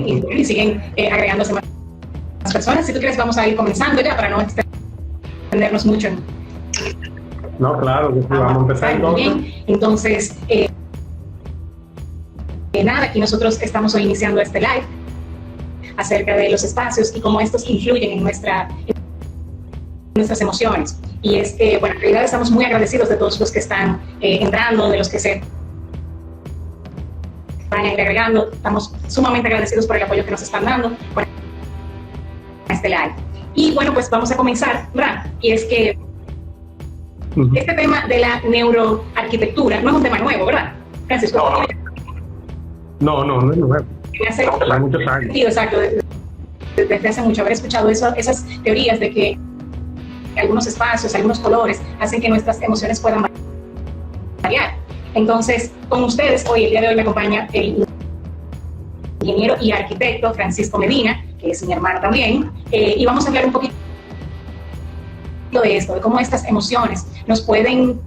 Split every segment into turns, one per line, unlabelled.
y siguen agregándose más personas. Si tú quieres, vamos a ir comenzando ya para no extendernos mucho.
No, claro, que sí, vamos a empezar.
Muy bien. Entonces, nada, aquí nosotros estamos hoy iniciando este live acerca de los espacios y cómo estos influyen en nuestras emociones. Y es que, bueno, en realidad estamos muy agradecidos de todos los que están entrando, de los que se van a ir agregando. Estamos sumamente agradecidos por el apoyo que nos están dando con este live. Y bueno, pues vamos a comenzar, ¿verdad? Y es que este tema de la neuroarquitectura no es un tema nuevo, ¿verdad, Francisco?
No es nuevo.
Hace
muchos años.
Sí, exacto. Desde hace mucho haber escuchado esas teorías de que algunos espacios, algunos colores hacen que nuestras emociones puedan variar. Entonces, con ustedes, hoy, el día de hoy, me acompaña el ingeniero y arquitecto Francisco Medina, que es mi hermano también, y vamos a hablar un poquito de esto, de cómo estas emociones nos pueden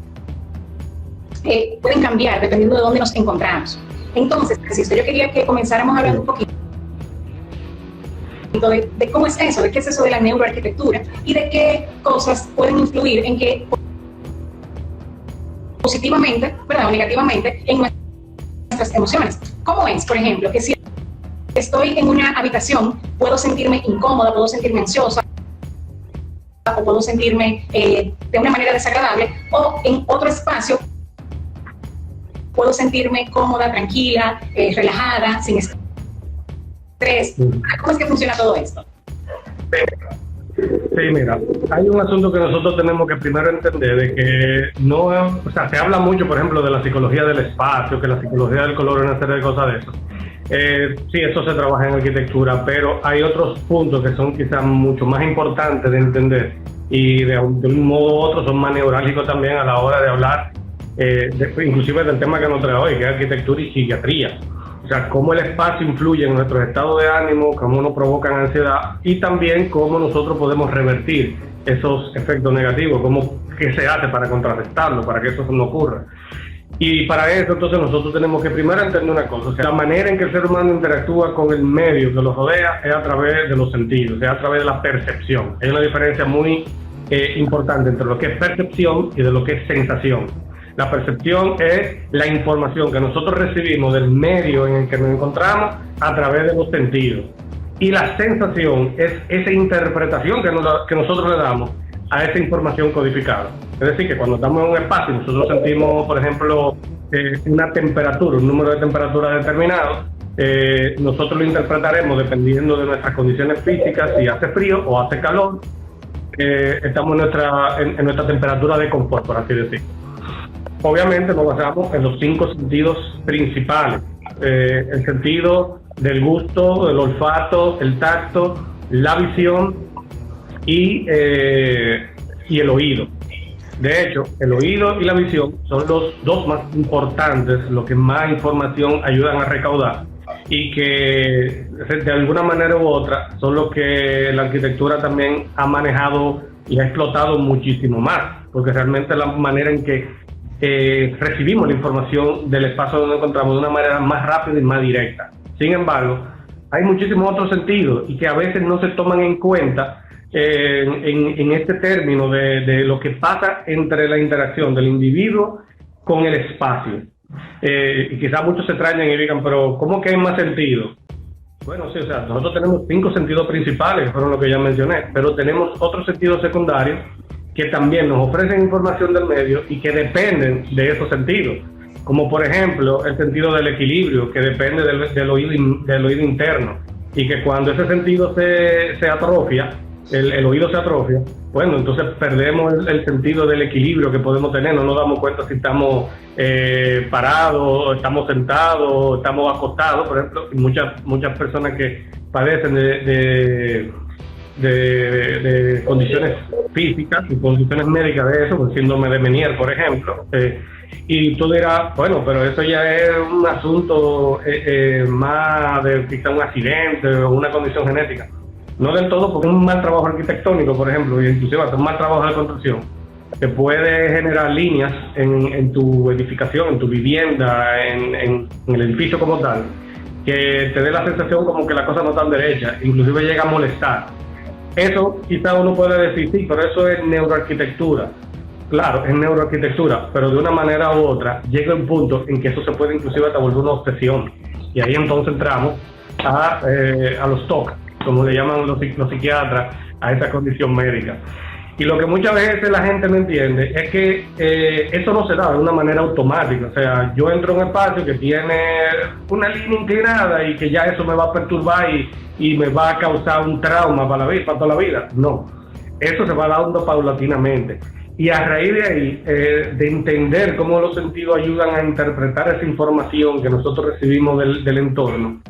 cambiar dependiendo de dónde nos encontramos. Entonces, Francisco, yo quería que comenzáramos hablando un poquito de cómo es eso, de qué es eso de la neuroarquitectura y de qué cosas pueden influir en que positivamente, ¿verdad?, o negativamente en nuestras emociones. ¿Cómo es, por ejemplo, que si estoy en una habitación puedo sentirme incómoda, puedo sentirme ansiosa, o puedo sentirme de una manera desagradable, o en otro espacio puedo sentirme cómoda, tranquila, relajada, sin estrés? ¿Cómo es que funciona todo esto?
Sí, mira, hay un asunto que nosotros tenemos que primero entender, de que no, o sea, se habla mucho, por ejemplo, de la psicología del espacio, que la psicología del color, una serie de cosas de eso. Sí, eso se trabaja en arquitectura, pero hay otros puntos que son quizás mucho más importantes de entender y de un modo u otro son más neurálgicos también a la hora de hablar, inclusive del tema que nos trae hoy, que es arquitectura y psiquiatría. O sea, cómo el espacio influye en nuestros estados de ánimo, cómo nos provocan ansiedad y también cómo nosotros podemos revertir esos efectos negativos, qué se hace para contrarrestarlo, para que eso no ocurra. Y para eso, entonces, nosotros tenemos que primero entender una cosa, o sea, la manera en que el ser humano interactúa con el medio que lo rodea es a través de los sentidos, es a través de la percepción. Hay una diferencia muy importante entre lo que es percepción y de lo que es sensación. La percepción es la información que nosotros recibimos del medio en el que nos encontramos a través de los sentidos. Y la sensación es esa interpretación que nosotros le damos a esa información codificada. Es decir, que cuando estamos en un espacio, nosotros sentimos, por ejemplo, una temperatura, un número de temperatura determinado, nosotros lo interpretaremos dependiendo de nuestras condiciones físicas, si hace frío o hace calor, estamos en nuestra temperatura de confort, por así decirlo. Obviamente nos basamos en los 5 sentidos principales, el sentido del gusto, del olfato, el tacto, la visión y el oído. De hecho, el oído y la visión son los dos más importantes, los que más información ayudan a recaudar y que de alguna manera u otra son los que la arquitectura también ha manejado y ha explotado muchísimo más, porque realmente la manera en que recibimos la información del espacio donde nos encontramos de una manera más rápida y más directa. Sin embargo, hay muchísimos otros sentidos y que a veces no se toman en cuenta en este término de lo que pasa entre la interacción del individuo con el espacio. Y quizás muchos se extrañen y digan, pero ¿cómo que hay más sentido? Bueno, sí, o sea, nosotros tenemos 5 sentidos principales, que fueron los que ya mencioné, pero tenemos otros sentidos secundarios que también nos ofrecen información del medio y que dependen de esos sentidos, como por ejemplo el sentido del equilibrio, que depende del oído interno, y que cuando ese sentido se atrofia, el oído se atrofia, bueno, entonces perdemos el sentido del equilibrio que podemos tener, no nos damos cuenta si estamos parados, estamos sentados, estamos acostados, por ejemplo. Muchas personas que padecen de condiciones físicas y condiciones médicas de eso, el síndrome de Meniere, por ejemplo, y tú dirás, bueno, pero eso ya es un asunto más de quizá un accidente o una condición genética. No del todo, porque un mal trabajo arquitectónico, por ejemplo, y inclusive hasta un mal trabajo de construcción, te puede generar líneas en tu edificación, en tu vivienda, en el edificio como tal, que te dé la sensación como que la cosa no está derecha, inclusive llega a molestar. Eso quizá uno puede decir, sí, pero eso es neuroarquitectura. Claro, es neuroarquitectura, pero de una manera u otra llega un punto en que eso se puede inclusive hasta volver una obsesión. Y ahí entonces entramos a los TOC, como le llaman los psiquiatras, a esa condición médica. Y lo que muchas veces la gente no entiende es que eso no se da de una manera automática. O sea, yo entro en un espacio que tiene una línea inclinada y que ya eso me va a perturbar y me va a causar un trauma para toda la vida. No, eso se va dando paulatinamente. Y a raíz de ahí, de entender cómo los sentidos ayudan a interpretar esa información que nosotros recibimos del entorno,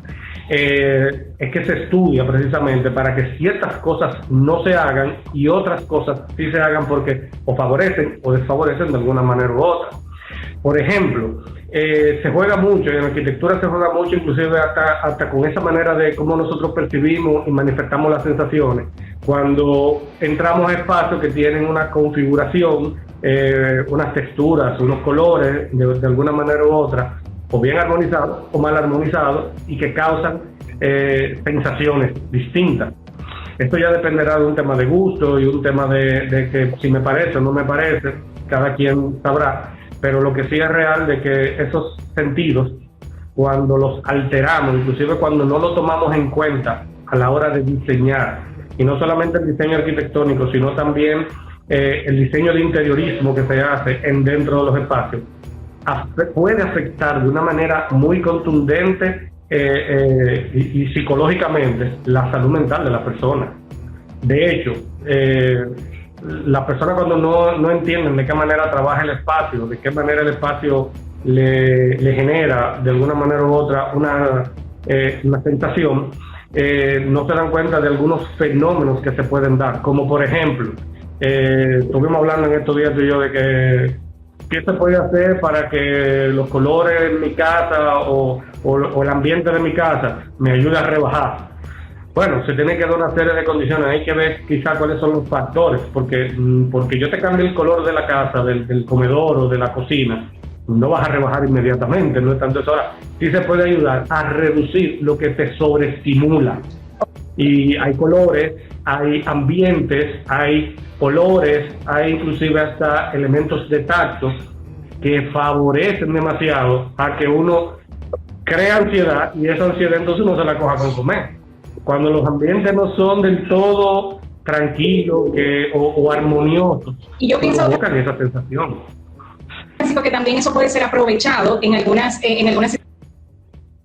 es que se estudia precisamente para que ciertas cosas no se hagan y otras cosas sí se hagan porque o favorecen o desfavorecen de alguna manera u otra. Por ejemplo, se juega mucho, en la arquitectura se juega mucho, inclusive hasta con esa manera de cómo nosotros percibimos y manifestamos las sensaciones. Cuando entramos a espacios que tienen una configuración, unas texturas, unos colores, de alguna manera u otra, o bien armonizados o mal armonizados, y que causan sensaciones distintas. Esto ya dependerá de un tema de gusto y un tema de que si me parece o no me parece, cada quien sabrá. Pero lo que sí es real de que esos sentidos, cuando los alteramos, inclusive cuando no lo tomamos en cuenta a la hora de diseñar, y no solamente el diseño arquitectónico, sino también el diseño de interiorismo que se hace dentro de los espacios, puede afectar de una manera muy contundente y psicológicamente la salud mental de la persona. De hecho, las personas cuando no entienden de qué manera trabaja el espacio, de qué manera el espacio le genera de alguna manera u otra una sensación, no se dan cuenta de algunos fenómenos que se pueden dar, como por ejemplo, estuvimos hablando en estos días tú y yo de que qué se puede hacer para que los colores en mi casa o el ambiente de mi casa me ayude a rebajar. Bueno, se tiene que dar una serie de condiciones, hay que ver quizá cuáles son los factores, porque yo te cambie el color de la casa, del comedor o de la cocina, no vas a rebajar inmediatamente, no es tanto eso. Ahora, sí se puede ayudar a reducir lo que te sobreestimula. Y hay colores, hay ambientes, hay olores, hay inclusive hasta elementos de tacto que favorecen demasiado a que uno crea ansiedad, y esa ansiedad entonces uno se la coja con comer. Cuando los ambientes no son del todo tranquilos o armoniosos,
y yo pienso
provocan esa sensación.
Que también eso puede ser aprovechado en algunas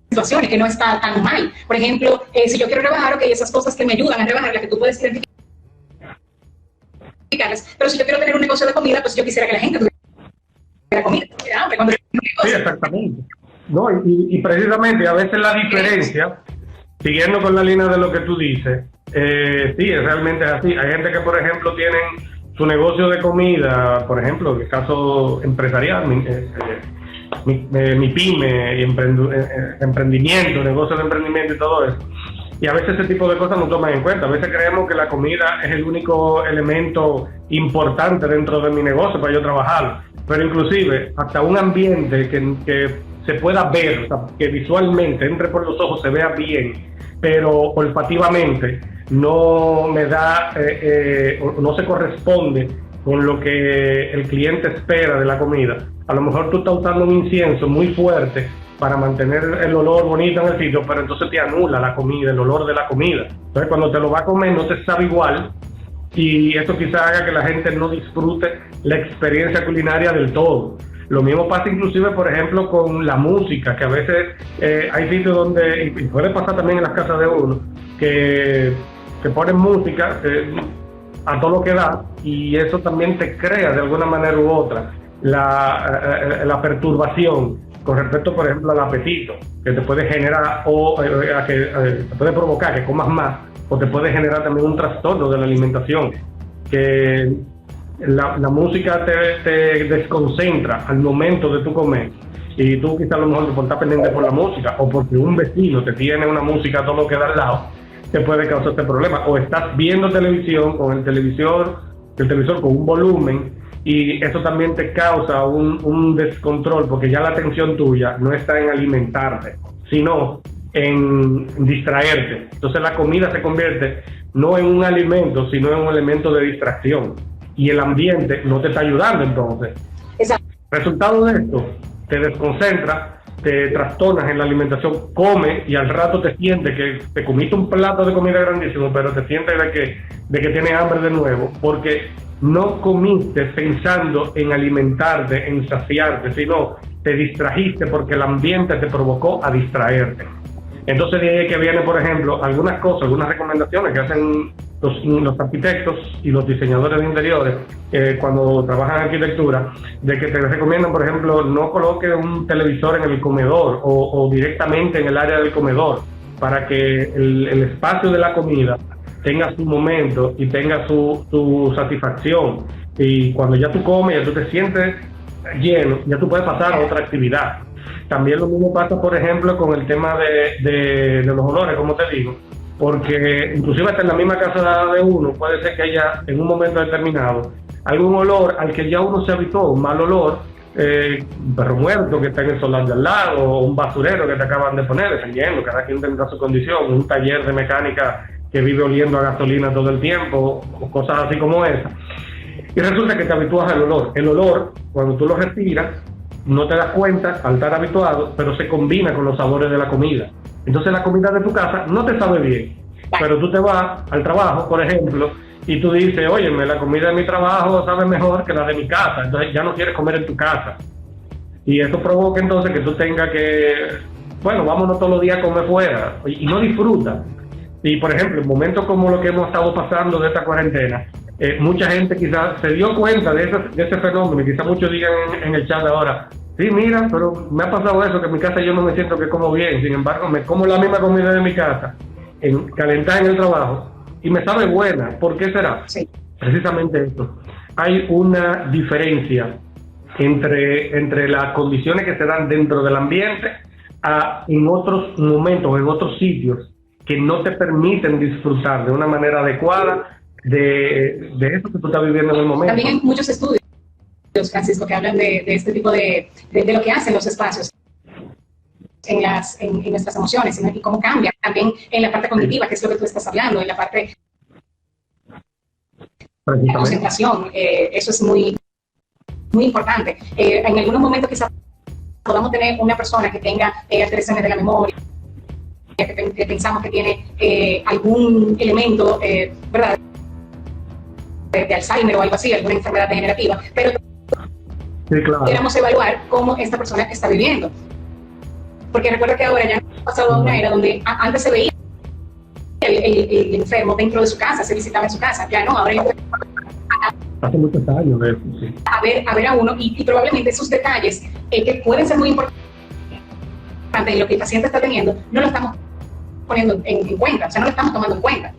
situaciones, que no está tan mal. Por ejemplo, si yo quiero rebajar, ok, esas cosas que me ayudan a rebajar, las que tú puedes identificarlas, pero si yo quiero tener un negocio de comida, pues yo quisiera que la gente tuviera comida, tuviera hambre.
Sí, exactamente. No, y precisamente a veces la diferencia, siguiendo con la línea de lo que tú dices, sí, realmente es así. Hay gente que, por ejemplo, tienen su negocio de comida, por ejemplo, en el caso empresarial, mi pyme, emprendimiento, negocio de emprendimiento y todo eso. Y a veces ese tipo de cosas no toman en cuenta. A veces creemos que la comida es el único elemento importante dentro de mi negocio para yo trabajar. Pero inclusive hasta un ambiente que se pueda ver, o sea, que visualmente entre por los ojos, se vea bien, pero olfativamente no me da, no se corresponde con lo que el cliente espera de la comida. A lo mejor tú estás usando un incienso muy fuerte para mantener el olor bonito en el sitio, pero entonces te anula la comida, el olor de la comida. Entonces cuando te lo va a comer no te sabe igual, y eso quizá haga que la gente no disfrute la experiencia culinaria del todo. Lo mismo pasa inclusive, por ejemplo, con la música, que a veces hay sitios donde, y puede pasar también en las casas de uno, que ponen música a todo lo que da, y eso también te crea de alguna manera u otra la perturbación con respecto, por ejemplo, al apetito, que te puede generar te puede provocar que comas más, o te puede generar también un trastorno de la alimentación, que la música te desconcentra al momento de tu comer, y tú quizás a lo mejor por estar pendiente por la música, o porque un vecino te tiene una música a todo lo que da al lado, te puede causar este problema. O estás viendo televisión con el televisor con un volumen, y eso también te causa un descontrol, porque ya la atención tuya no está en alimentarte, sino en distraerte. Entonces la comida se convierte no en un alimento, sino en un elemento de distracción. Y el ambiente no te está ayudando entonces.
Exacto.
Resultado de esto, te desconcentra, te trastornas en la alimentación, comes y al rato te sientes que te comiste un plato de comida grandísimo, pero te sientes de que tienes hambre de nuevo, porque no comiste pensando en alimentarte, en saciarte, sino te distrajiste porque el ambiente te provocó a distraerte. Entonces de ahí que viene, por ejemplo, algunas cosas, algunas recomendaciones que hacen los arquitectos y los diseñadores de interiores cuando trabajan en arquitectura, de que te recomiendan, por ejemplo, no coloque un televisor en el comedor o directamente en el área del comedor, para que el espacio de la comida tenga su momento y tenga su satisfacción. Y cuando ya tú comes, ya tú te sientes lleno, ya tú puedes pasar a otra actividad. También lo mismo pasa, por ejemplo, con el tema de los olores, como te digo, porque inclusive hasta en la misma casa de uno puede ser que haya en un momento determinado algún olor al que ya uno se habituó, un mal olor, un perro muerto que está en el solar de al lado, o un basurero que te acaban de poner, dependiendo, cada quien tendrá su condición, un taller de mecánica que vive oliendo a gasolina todo el tiempo, o cosas así como esa. Y resulta que te habitúas al olor. El olor, cuando tú lo respiras, no te das cuenta al estar habituado, pero se combina con los sabores de la comida. Entonces la comida de tu casa no te sabe bien, pero tú te vas al trabajo, por ejemplo, y tú dices, óyeme, la comida de mi trabajo sabe mejor que la de mi casa, entonces ya no quieres comer en tu casa. Y eso provoca entonces que tú tengas que, bueno, vámonos todos los días a comer fuera, y no disfrutas. Y por ejemplo, en momentos como lo que hemos estado pasando de esta cuarentena, mucha gente quizás se dio cuenta de ese fenómeno, y quizás muchos digan en el chat ahora, sí, mira, pero me ha pasado eso, que en mi casa yo no me siento que como bien, sin embargo me como la misma comida de mi casa, calentada en el trabajo, y me sabe buena. ¿Por qué será?
Sí.
Precisamente esto. Hay una diferencia entre las condiciones que se dan dentro del ambiente en otros momentos, en otros sitios, que no te permiten disfrutar de una manera adecuada de eso que tú estás viviendo en el momento.
También hay muchos estudios, Francisco, que hablan de este tipo de lo que hacen los espacios en nuestras emociones y cómo cambian también en la parte cognitiva, que es lo que tú estás hablando, en la parte de la concentración. Eso es muy, muy importante. En algunos momentos quizás podamos tener una persona que tenga alteraciones de la memoria, que pensamos que tiene algún elemento, ¿verdad?, de Alzheimer o algo así, alguna enfermedad degenerativa, pero
sí, claro,
queremos evaluar cómo esta persona está viviendo. Porque recuerda que ahora ya ha pasado a una era donde antes se veía el enfermo dentro de su casa, se visitaba en su casa, ya no, ahora
hace muchos años de eso, sí.
a ver a uno, y probablemente esos detalles que pueden ser muy importantes en lo que el paciente está teniendo, no lo estamos poniendo en cuenta, o sea, no lo estamos tomando en cuenta.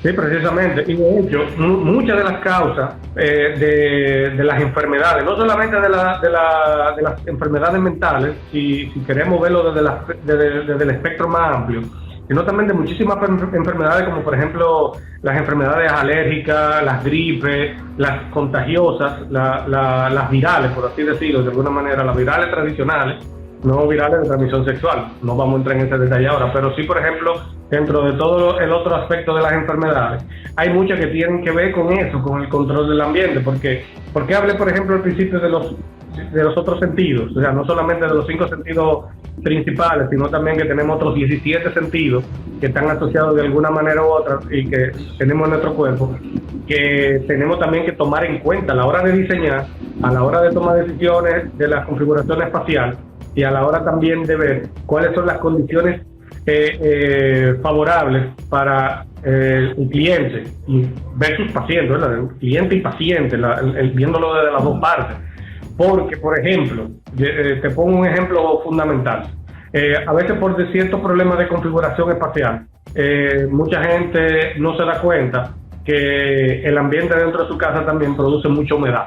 Sí, precisamente. Y de hecho, muchas de las causas de las enfermedades, no solamente de las enfermedades mentales, si queremos verlo desde el espectro más amplio, sino también de muchísimas enfermedades, como por ejemplo las enfermedades alérgicas, las gripes, las contagiosas, las virales, por así decirlo, de alguna manera, las virales tradicionales, no virales de transmisión sexual. No vamos a entrar en ese detalle ahora, pero sí, por ejemplo, dentro de todo el otro aspecto de las enfermedades, hay muchas que tienen que ver con eso, con el control del ambiente, porque hablé, por ejemplo, al principio de los otros sentidos, o sea, no solamente de los 5 sentidos principales, sino también que tenemos otros 17 sentidos que están asociados de alguna manera u otra y que tenemos en nuestro cuerpo, que tenemos también que tomar en cuenta a la hora de diseñar, a la hora de tomar decisiones de la configuración espacial y a la hora también de ver cuáles son las condiciones favorables para el cliente versus paciente, ¿verdad? El cliente y paciente, viéndolo desde las dos partes. Porque, por ejemplo, te pongo un ejemplo fundamental. A veces por ciertos problemas de configuración espacial, mucha gente no se da cuenta que el ambiente dentro de su casa también produce mucha humedad.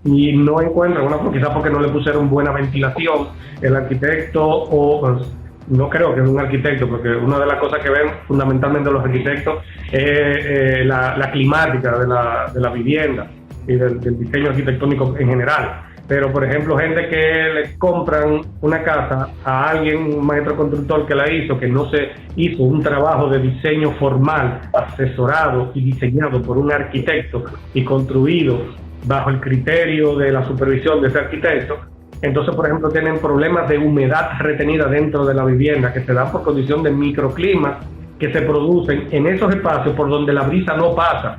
Y no encuentran quizás porque no le pusieron buena ventilación. El arquitecto no creo que es un arquitecto, porque una de las cosas que ven fundamentalmente los arquitectos es la climática de la vivienda y del diseño arquitectónico en general. pero por ejemplo gente que le compran una casa a alguien, un maestro constructor que la hizo, que no se hizo un trabajo de diseño formal, asesorado y diseñado por un arquitecto y construido bajo el criterio de la supervisión de ese arquitecto. Entonces, por ejemplo, tienen problemas de humedad retenida dentro de la vivienda que se dan por condición de microclimas que se producen en esos espacios por donde la brisa no pasa.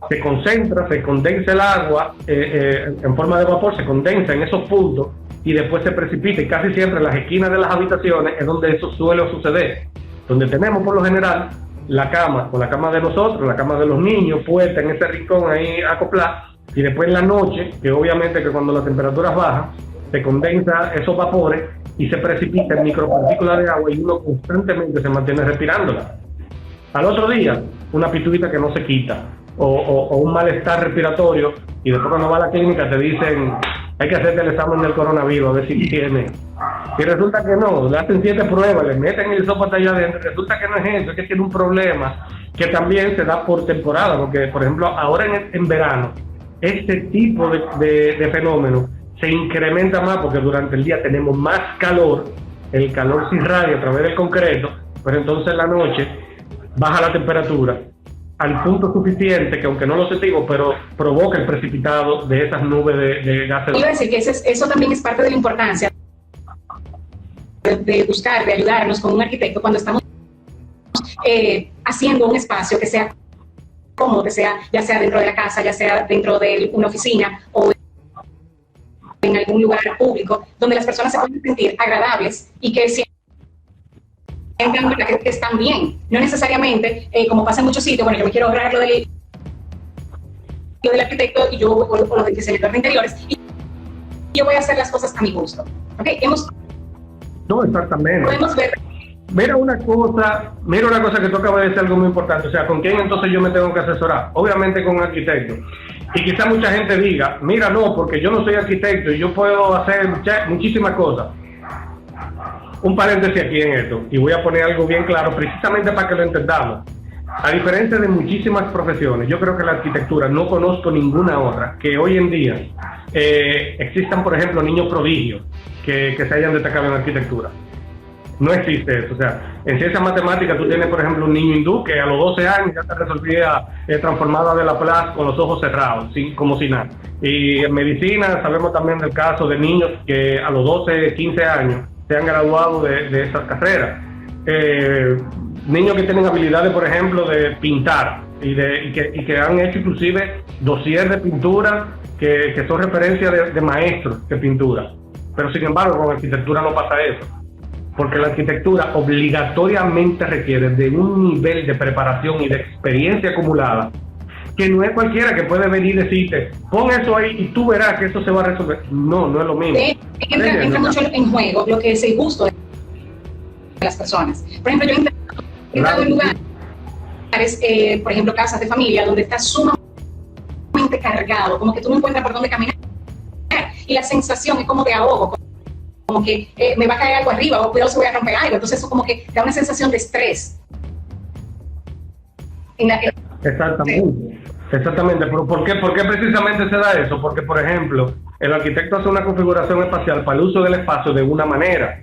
Se concentra, se condensa el agua en forma de vapor, se condensa en esos puntos y después se precipita, y casi siempre en las esquinas de las habitaciones es donde eso suele suceder, donde tenemos por lo general la cama, o la cama de nosotros, la cama de los niños puesta en ese rincón ahí acoplada, y después en la noche, que obviamente que cuando las temperaturas bajan, se condensa esos vapores y se precipita en micropartículas de agua y uno constantemente se mantiene respirándola. Al otro día, una pituita que no se quita, o un malestar respiratorio, y después cuando va a la clínica te dicen hay que hacerte el examen del coronavirus a ver si tiene. Y resulta que no, le hacen 7 pruebas, le meten el hisopado allá adentro, resulta que no es eso, es que tiene un problema que también se da por temporada, porque por ejemplo ahora en verano, este tipo de fenómeno se incrementa más porque durante el día tenemos más calor, el calor se irradia a través del concreto, pero entonces en la noche baja la temperatura al punto suficiente que, aunque no lo sentimos, pero provoca el precipitado de esas nubes de gases.
Iba a decir que eso también es parte de la importancia de buscar, de ayudarnos con un arquitecto cuando estamos haciendo un espacio que sea cómodo, que sea, ya sea dentro de la casa, ya sea dentro de una oficina o en algún lugar público, donde las personas se puedan sentir agradables y que sientan que están bien. No necesariamente, como pasa en muchos sitios, bueno, yo me quiero ahorrar lo del arquitecto y yo, o lo del diseñador de interiores, y yo voy a hacer las cosas a mi gusto. ¿Okay?
No, exactamente.
Podemos ver.
Mira una cosa que tú acabas de decir, algo muy importante. O sea, ¿con quién entonces yo me tengo que asesorar? Obviamente con un arquitecto. Y quizá mucha gente diga, mira, no, porque yo no soy arquitecto y yo puedo hacer muchísimas cosas. Un paréntesis aquí en esto, y voy a poner algo bien claro, precisamente para que lo entendamos. A diferencia de muchísimas profesiones, yo creo que la arquitectura, no conozco ninguna otra, que hoy en día existan, por ejemplo, niños prodigios que se hayan destacado en arquitectura. No existe eso. O sea, en ciencias matemáticas tú tienes, por ejemplo, un niño hindú que a los 12 años ya te resolvía transformada de Laplace con los ojos cerrados, como si nada. Y en medicina sabemos también del caso de niños que a los 12, 15 años se han graduado de esas carreras. Niños que tienen habilidades, por ejemplo, de pintar y que han hecho inclusive dossier de pintura que son referencias de maestros de pintura. Pero sin embargo, con arquitectura no pasa eso, porque la arquitectura obligatoriamente requiere de un nivel de preparación y de experiencia acumulada que no es cualquiera que puede venir y decirte, pon eso ahí y tú verás que eso se va a resolver. No, no es lo mismo.
Entra mucho en juego lo que es el gusto de las personas. Por ejemplo, yo he entrado en lugares, por ejemplo, casas de familia, donde está sumamente cargado, como que tú no encuentras por dónde caminar, y la sensación es como de ahogo, como que me va a caer algo arriba, o cuidado si voy a romper algo. Entonces eso como que da una sensación de estrés.
Exactamente, pero ¿por qué precisamente se da eso? Porque, por ejemplo, el arquitecto hace una configuración espacial para el uso del espacio de una manera,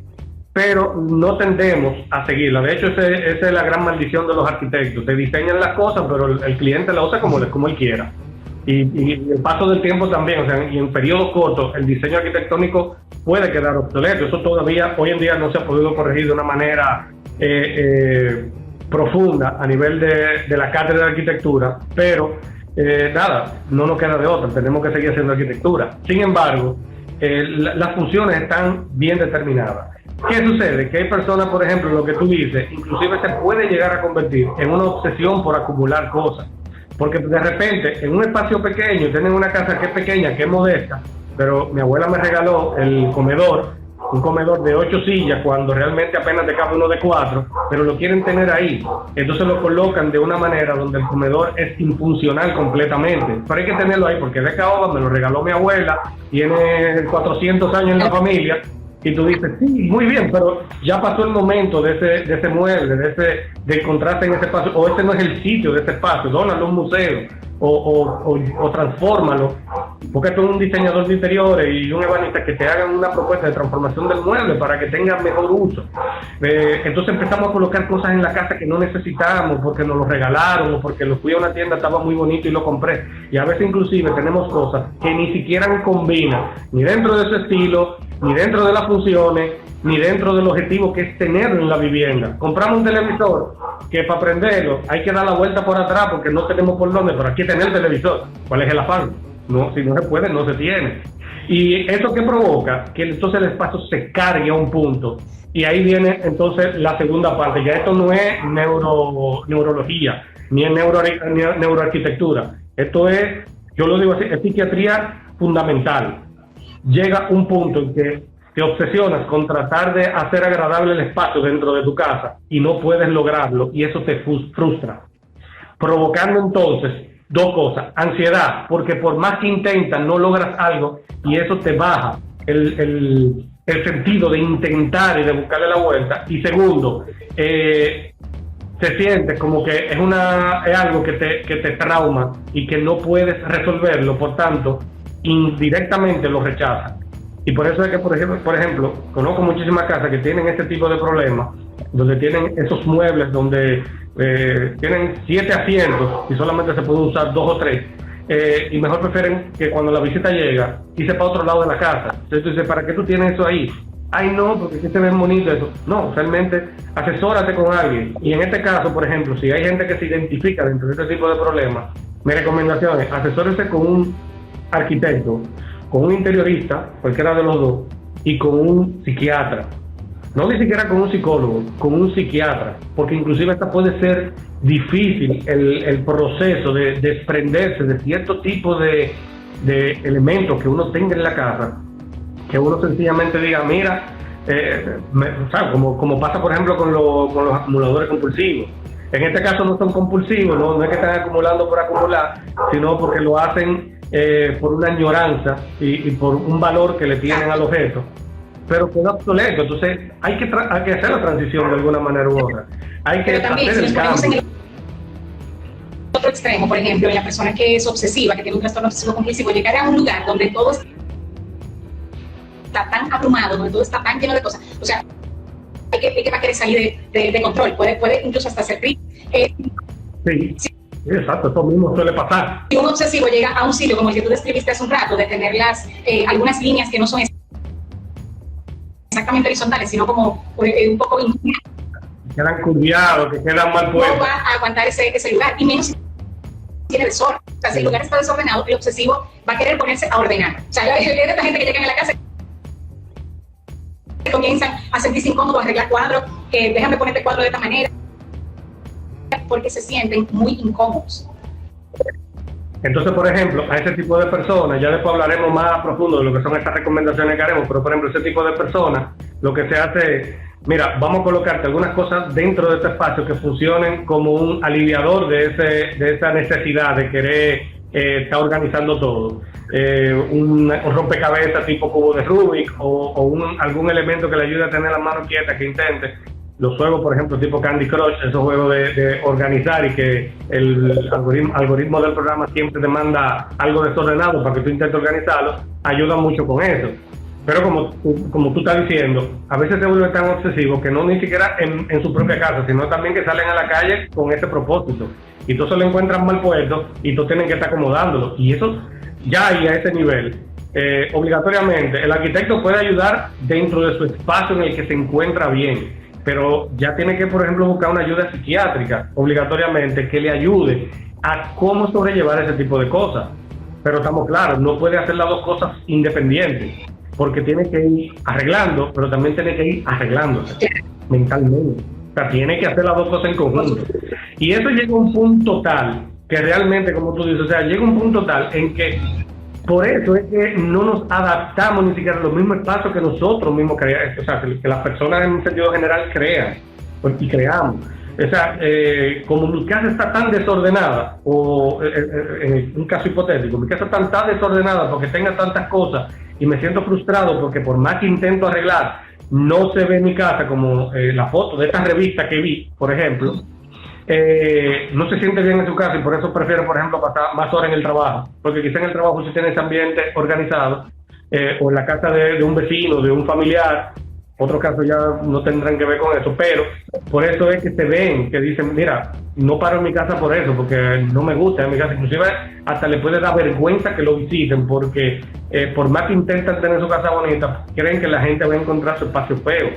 pero no tendemos a seguirla. De hecho, esa es la gran maldición de los arquitectos. Te diseñan las cosas, pero el cliente la usa como él quiera. Y el paso del tiempo también, o sea, y en periodos cortos, el diseño arquitectónico puede quedar obsoleto. Eso todavía, hoy en día, no se ha podido corregir de una manera profunda a nivel de la cátedra de arquitectura, pero nada, no nos queda de otra, tenemos que seguir haciendo arquitectura. Sin embargo, las funciones están bien determinadas. ¿Qué sucede? Que hay personas, por ejemplo, lo que tú dices, inclusive se puede llegar a convertir en una obsesión por acumular cosas, porque de repente en un espacio pequeño, tienen una casa que es pequeña, que es modesta, pero mi abuela me regaló el comedor, un comedor de 8 sillas, cuando realmente apenas te cabe uno de 4, pero lo quieren tener ahí. Entonces lo colocan de una manera donde el comedor es infuncional completamente. Pero hay que tenerlo ahí, porque de caoba me lo regaló mi abuela, tiene 400 años en la familia, y tú dices, sí, muy bien, pero ya pasó el momento de ese mueble, de encontrarse en ese espacio, o ese no es el sitio de ese espacio, dónalo a un museo, o transfórmalo Porque tú eres un diseñador de interiores y un ebanista que te hagan una propuesta de transformación del mueble para que tenga mejor uso. Entonces empezamos a colocar cosas en la casa que no necesitábamos porque nos lo regalaron o porque lo fui a una tienda, estaba muy bonito y lo compré. Y a veces inclusive tenemos cosas que ni siquiera combinan, ni dentro de ese estilo, ni dentro de las funciones, ni dentro del objetivo que es tenerlo en la vivienda. Compramos un televisor que para prenderlo hay que dar la vuelta por atrás porque no tenemos por dónde, pero aquí tener el televisor. ¿Cuál es el afán? No, si no se puede, no se tiene. Y eso que provoca que entonces el espacio se cargue a un punto. Y ahí viene entonces la segunda parte. Ya esto no es neurología, ni es neuroarquitectura. Esto es, yo lo digo así, es psiquiatría fundamental. Llega un punto en que te obsesionas con tratar de hacer agradable el espacio dentro de tu casa y no puedes lograrlo y eso te frustra. Provocando entonces dos cosas: ansiedad, porque por más que intentas no logras algo y eso te baja el sentido de intentar y de buscarle la vuelta. Y segundo, te sientes como que es algo que te trauma y que no puedes resolverlo, por tanto, indirectamente lo rechazas. Y por eso es que, por ejemplo, conozco muchísimas casas que tienen este tipo de problemas, donde tienen esos muebles donde tienen 7 asientos y solamente se pueden usar 2 o 3, y mejor prefieren que cuando la visita llega irse para otro lado de la casa. Entonces tú dices, ¿para qué tú tienes eso ahí? Ay, no, porque aquí se ve bonito eso. No, realmente asesórate con alguien. Y en este caso, por ejemplo, si hay gente que se identifica dentro de este tipo de problemas, mi recomendación es asesórese con un arquitecto, con un interiorista, cualquiera de los dos, y con un psiquiatra. No ni siquiera con un psicólogo, con un psiquiatra, porque inclusive esta puede ser difícil el proceso de desprenderse de cierto tipo de elementos que uno tenga en la casa, que uno sencillamente diga, mira, ¿sabes? Como pasa por ejemplo con los acumuladores compulsivos. En este caso no son compulsivos, no es que están acumulando por acumular, sino porque lo hacen por una añoranza y por un valor que le tienen al objeto, pero queda obsoleto. Entonces hay que hacer la transición de alguna manera u otra. Hay que
también,
hacer el cambio.
En el otro extremo, por ejemplo, en la persona que es obsesiva, que tiene un trastorno obsesivo compulsivo, llegar a un lugar donde todo está tan abrumado, donde todo está tan lleno de cosas, o sea, hay que va a querer salir de control, puede incluso hasta ser triste.
Sí. Exacto, eso mismo suele pasar.
Si un obsesivo llega a un sitio como el que tú describiste hace un rato, de tener algunas líneas que no son exactamente horizontales, sino como un poco
quedan curviados, que quedan mal puestos.
No va a aguantar ese lugar, y menos si tiene desorden. O sea, si el lugar está desordenado, el obsesivo va a querer ponerse a ordenar. O sea, hay esta gente que llega a la casa y comienzan a sentirse incómodos, a arreglar cuadros, que déjame ponerte cuadro de esta manera, porque se sienten muy incómodos.
Entonces, por ejemplo, a ese tipo de personas, ya después hablaremos más a profundo de lo que son estas recomendaciones que haremos, pero por ejemplo, ese tipo de personas, lo que se hace es, mira, vamos a colocarte algunas cosas dentro de este espacio que funcionen como un aliviador de esa necesidad de querer estar organizando todo. Un rompecabezas tipo cubo de Rubik o algún elemento que le ayude a tener las manos quietas, que intente. Los juegos, por ejemplo, tipo Candy Crush, esos juegos de organizar y que el algoritmo del programa siempre te manda algo desordenado para que tú intentes organizarlo, ayuda mucho con eso. Pero como tú estás diciendo, a veces se vuelve tan obsesivo que no ni siquiera en su propia casa, sino también que salen a la calle con ese propósito. Y tú se lo encuentran mal puesto y tú tienes que estar acomodándolo. Y eso ya ahí a ese nivel, obligatoriamente, el arquitecto puede ayudar dentro de su espacio en el que se encuentra bien. Pero ya tiene que, por ejemplo, buscar una ayuda psiquiátrica, obligatoriamente, que le ayude a cómo sobrellevar ese tipo de cosas. Pero estamos claros, no puede hacer las dos cosas independientes, porque tiene que ir arreglando, pero también tiene que ir arreglándose mentalmente. O sea, tiene que hacer las dos cosas en conjunto. Y eso llega a un punto tal, que realmente, como tú dices, o sea, llega a un punto tal en que por eso es que no nos adaptamos ni siquiera a los mismos espacios que nosotros mismos creamos, o sea, que las personas en un sentido general crean y creamos. O sea, como mi casa está tan desordenada, o en un caso hipotético, mi casa está tan desordenada porque tenga tantas cosas y me siento frustrado porque por más que intento arreglar, no se ve mi casa como la foto de esta revista que vi, por ejemplo. no se siente bien en su casa y por eso prefiere, por ejemplo, pasar más horas en el trabajo, porque quizá en el trabajo sí tiene ese ambiente organizado, o en la casa de un vecino, de un familiar. Otros casos ya no tendrán que ver con eso, pero por eso es que se ven, que dicen, mira, no paro en mi casa por eso, porque no me gusta en mi casa. Inclusive hasta le puede dar vergüenza que lo visiten, porque por más que intentan tener su casa bonita, creen que la gente va a encontrar su espacio feo,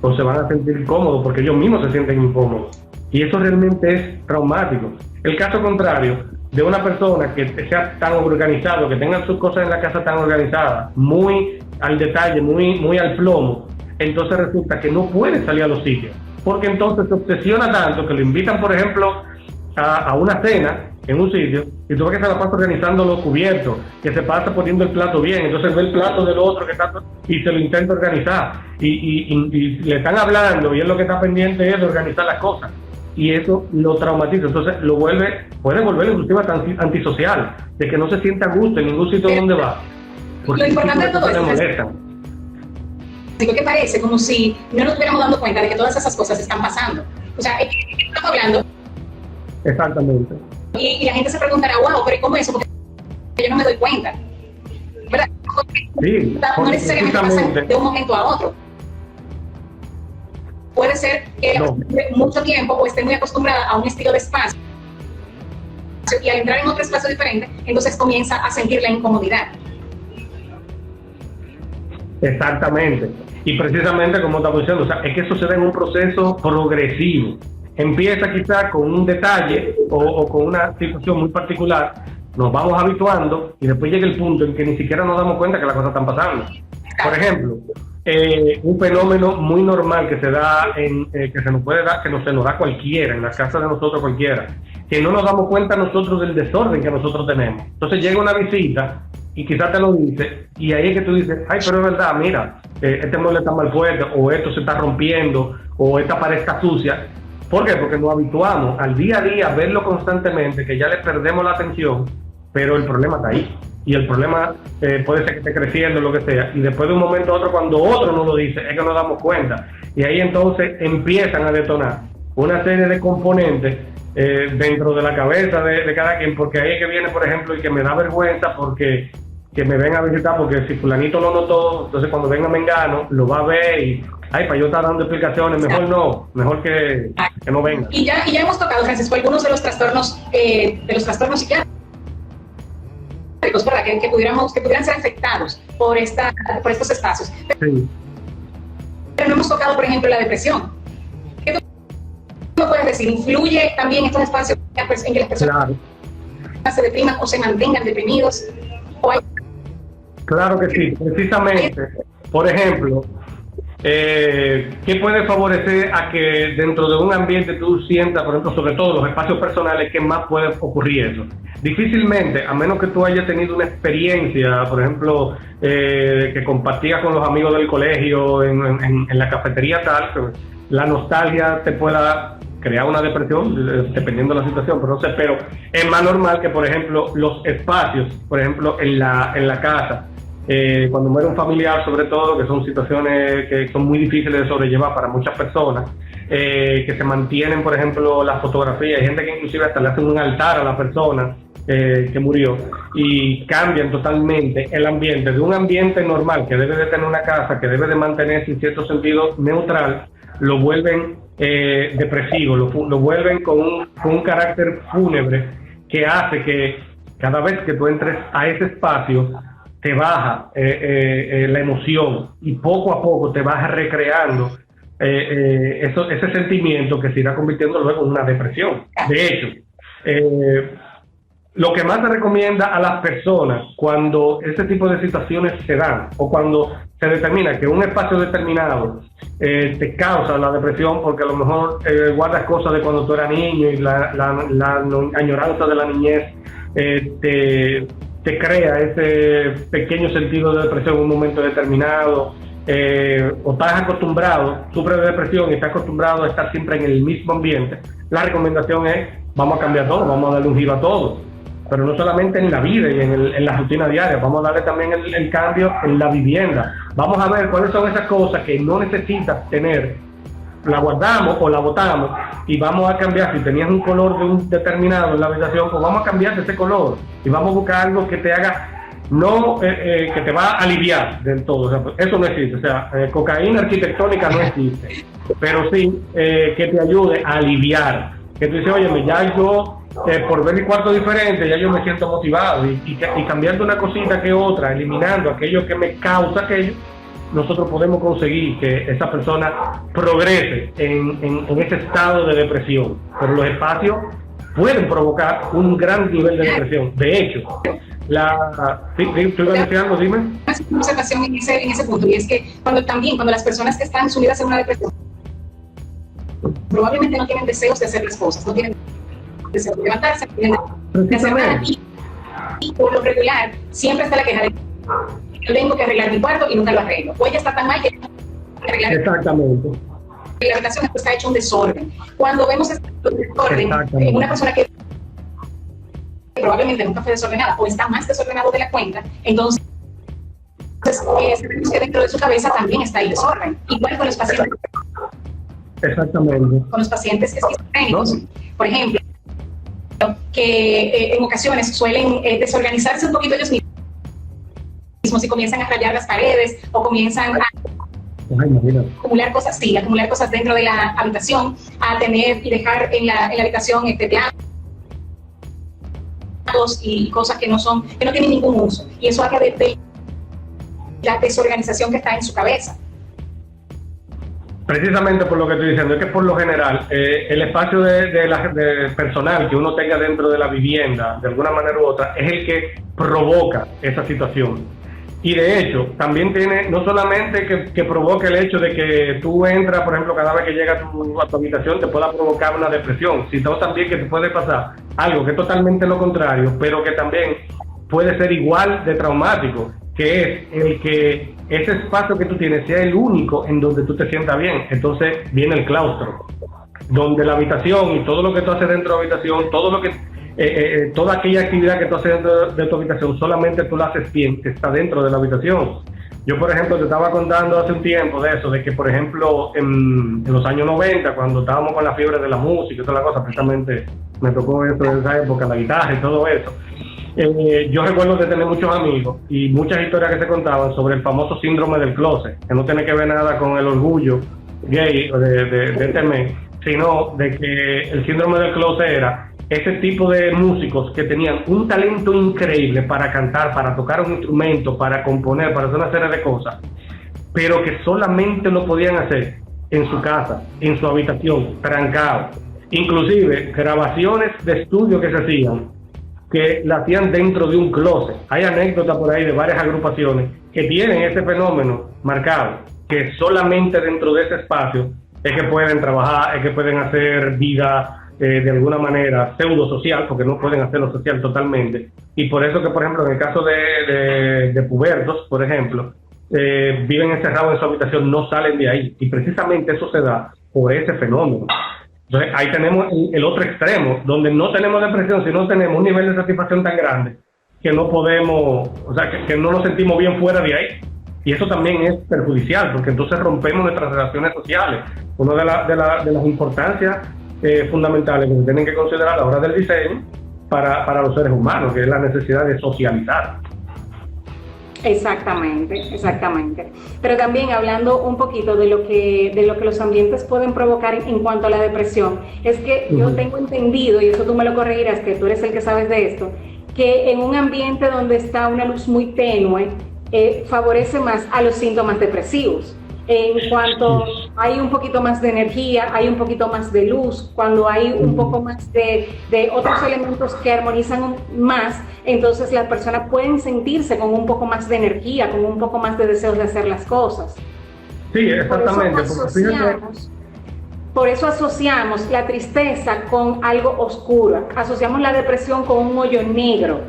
o se van a sentir incómodos, porque ellos mismos se sienten incómodos. Y eso realmente es traumático. El caso contrario, de una persona que sea tan organizado, que tenga sus cosas en la casa tan organizadas, muy al detalle, muy al plomo, entonces resulta que no puede salir a los sitios, porque entonces se obsesiona tanto que lo invitan, por ejemplo, a una cena en un sitio, y tú ves que se la pasa organizando los cubiertos, que se pasa poniendo el plato bien, entonces ve el plato del otro que está, y se lo intenta organizar, y le están hablando, y él lo que está pendiente es de organizar las cosas, y eso lo traumatiza, entonces puede volver inclusive hasta antisocial, de que no se sienta a gusto en ningún sitio donde va, porque
lo importante de todo
le molesta.
Digo que parece como si no nos estuviéramos dando cuenta de que todas esas cosas están pasando. O sea, estamos hablando.
Exactamente.
Y la gente se preguntará, wow, pero ¿cómo eso? Porque yo no me doy cuenta. ¿Verdad?
Sí,
no necesariamente pasa de un momento a otro. Puede ser que mucho tiempo o esté muy acostumbrada a un estilo de espacio y al entrar en otro espacio diferente, entonces comienza a sentir la incomodidad.
Exactamente. Y precisamente como estamos diciendo, o sea, es que eso se da en un proceso progresivo. Empieza quizás con un detalle o con una situación muy particular, nos vamos habituando y después llega el punto en que ni siquiera nos damos cuenta que las cosas están pasando. Por ejemplo, un fenómeno muy normal que se da, que se nos puede dar, que no se nos da cualquiera, en la casa de nosotros cualquiera, que no nos damos cuenta nosotros del desorden que nosotros tenemos. Entonces llega una visita y quizás te lo dice, y ahí es que tú dices, ay, pero es verdad, mira, este mueble está mal puesto, o esto se está rompiendo, o esta pared está sucia. ¿Por qué? Porque nos habituamos al día a día a verlo constantemente, que ya le perdemos la atención, pero el problema está ahí. Y el problema puede ser que esté creciendo, lo que sea, y después de un momento a otro, cuando otro nos lo dice, es que nos damos cuenta. Y ahí entonces empiezan a detonar una serie de componentes dentro de la cabeza de cada quien, porque ahí es que viene, por ejemplo, y que me da vergüenza porque que me venga a visitar, porque si fulanito lo notó, entonces cuando venga Mengano, lo va a ver y, ay, para yo estar dando explicaciones, mejor no, mejor que no venga.
Y ya hemos tocado, Francisco, algunos de los trastornos psiquiátricos, ¿verdad? Que pudieran ser afectados por estos espacios.
Sí.
Pero no hemos tocado, por ejemplo, la depresión. ¿Qué tú me puedes decir? ¿Influye también estos espacios en que las personas se depriman o se mantengan deprimidos?
Claro que sí, precisamente. Por ejemplo, ¿qué puede favorecer a que dentro de un ambiente tú sientas, por ejemplo, sobre todo los espacios personales, que más puede ocurrir eso? Difícilmente, a menos que tú hayas tenido una experiencia, por ejemplo, que compartías con los amigos del colegio en la cafetería tal, la nostalgia te pueda crear una depresión, dependiendo de la situación, pero es más normal que, por ejemplo, los espacios, por ejemplo, en la casa, cuando muere un familiar, sobre todo, que son situaciones que son muy difíciles de sobrellevar para muchas personas, que se mantienen, por ejemplo, las fotografías. Hay gente que inclusive hasta le hacen un altar a la persona que murió, y cambian totalmente el ambiente de un ambiente normal que debe de tener una casa, que debe de mantenerse en cierto sentido neutral, lo vuelven depresivo, lo vuelven con un carácter fúnebre, que hace que cada vez que tú entres a ese espacio te baja la emoción, y poco a poco te vas recreando ese sentimiento que se irá convirtiendo luego en una depresión. De hecho, lo que más se recomienda a las personas cuando este tipo de situaciones se dan, o cuando se determina que un espacio determinado te causa la depresión, porque a lo mejor guardas cosas de cuando tú eras niño y la añoranza de la niñez te crea ese pequeño sentido de depresión en un momento determinado, o estás acostumbrado, sufres de depresión y estás acostumbrado a estar siempre en el mismo ambiente. La recomendación es, vamos a cambiar todo, vamos a darle un giro a todo, pero no solamente en la vida y en la rutina diaria, vamos a darle también el cambio en la vivienda. Vamos a ver cuáles son esas cosas que no necesitas tener la guardamos o la botamos y vamos a cambiar. Si tenías un color de un determinado en la habitación, pues vamos a cambiar ese color y vamos a buscar algo que te haga, no que te va a aliviar del todo. O sea, eso no existe. O sea, cocaína arquitectónica no existe, pero sí que te ayude a aliviar. Que tú dices, oye, ya yo, por ver mi cuarto diferente, ya yo me siento motivado y cambiando una cosita que otra, eliminando aquello que me causa aquello, nosotros podemos conseguir que esa persona progrese en ese estado de depresión. Pero los espacios pueden provocar un gran nivel de depresión. De hecho, ¿tú ibas a decir algo? Dime.
Una observación en ese punto, y es que cuando las personas que están sumidas en una depresión probablemente no tienen deseos de hacer las cosas, no tienen deseos de levantarse, no tienen de hacer nada, y por lo regular siempre está la queja de yo tengo que arreglar mi cuarto y nunca lo arreglo, o ella está tan mal que tengo que arreglar.
Exactamente.
La habitación está hecho un desorden. Cuando vemos este desorden en una persona que probablemente nunca fue desordenada o está más desordenado de la cuenta, entonces sabemos que dentro de su cabeza también está el desorden. Igual con los pacientes.
Exactamente.
Con los pacientes esquizofrénicos, por ejemplo, que en ocasiones suelen desorganizarse un poquito ellos mismos y comienzan a rayar las paredes o comienzan a acumular cosas dentro de la habitación, a tener y dejar en la habitación platos y cosas que no tienen ningún uso, y eso habla de la desorganización que está en su cabeza.
Precisamente por lo que estoy diciendo, es que por lo general el espacio de personal que uno tenga dentro de la vivienda, de alguna manera u otra, es el que provoca esa situación. Y de hecho, también tiene, no solamente que provoque el hecho de que tú entras, por ejemplo, cada vez que llegas a tu habitación, te pueda provocar una depresión, sino también que te puede pasar algo que es totalmente lo contrario, pero que también puede ser igual de traumático, que es el que ese espacio que tú tienes sea el único en donde tú te sientas bien. Entonces viene el claustro, donde la habitación y todo lo que tú haces dentro de la habitación, toda aquella actividad que tú haces dentro de tu habitación, solamente tú la haces bien, que está dentro de la habitación. Yo, por ejemplo, te estaba contando hace un tiempo de eso, de que, por ejemplo, en los años 90, cuando estábamos con la fiebre de la música y toda la cosa, precisamente me tocó eso en esa época, la guitarra y todo eso. Yo recuerdo de tener muchos amigos y muchas historias que se contaban sobre el famoso síndrome del closet, que no tiene que ver nada con el orgullo gay de este mes, sino de que el síndrome del closet era ese tipo de músicos que tenían un talento increíble para cantar, para tocar un instrumento, para componer, para hacer una serie de cosas, pero que solamente lo podían hacer en su casa, en su habitación, trancado. Inclusive grabaciones de estudio que se hacían, que la hacían dentro de un closet. Hay anécdotas por ahí de varias agrupaciones que tienen ese fenómeno marcado, que solamente dentro de ese espacio es que pueden trabajar, es que pueden hacer vida de alguna manera pseudo social, porque no pueden hacerlo social totalmente. Y por eso que, por ejemplo, en el caso de pubertos, por ejemplo, viven encerrados en su habitación, no salen de ahí, y precisamente eso se da por ese fenómeno. Entonces ahí tenemos el otro extremo, donde no tenemos depresión, sino tenemos un nivel de satisfacción tan grande que no podemos, o sea, que no nos sentimos bien fuera de ahí. Y eso también es perjudicial, porque entonces rompemos nuestras relaciones sociales. Una de las importancias fundamentales que se tienen que considerar a la hora del diseño para los seres humanos, que es la necesidad de socializar.
Exactamente. Pero también hablando un poquito de lo que los ambientes pueden provocar en cuanto a la depresión, es que yo tengo entendido, y eso tú me lo corregirás, que tú eres el que sabes de esto, que en un ambiente donde está una luz muy tenue, favorece más a los síntomas depresivos. En cuanto hay un poquito más de energía, hay un poquito más de luz, cuando hay un poco más de otros elementos que armonizan más, entonces las personas pueden sentirse con un poco más de energía, con un poco más de deseos de hacer las cosas.
Sí, exactamente.
Por eso asociamos la tristeza con algo oscuro, asociamos la depresión con un hoyo negro,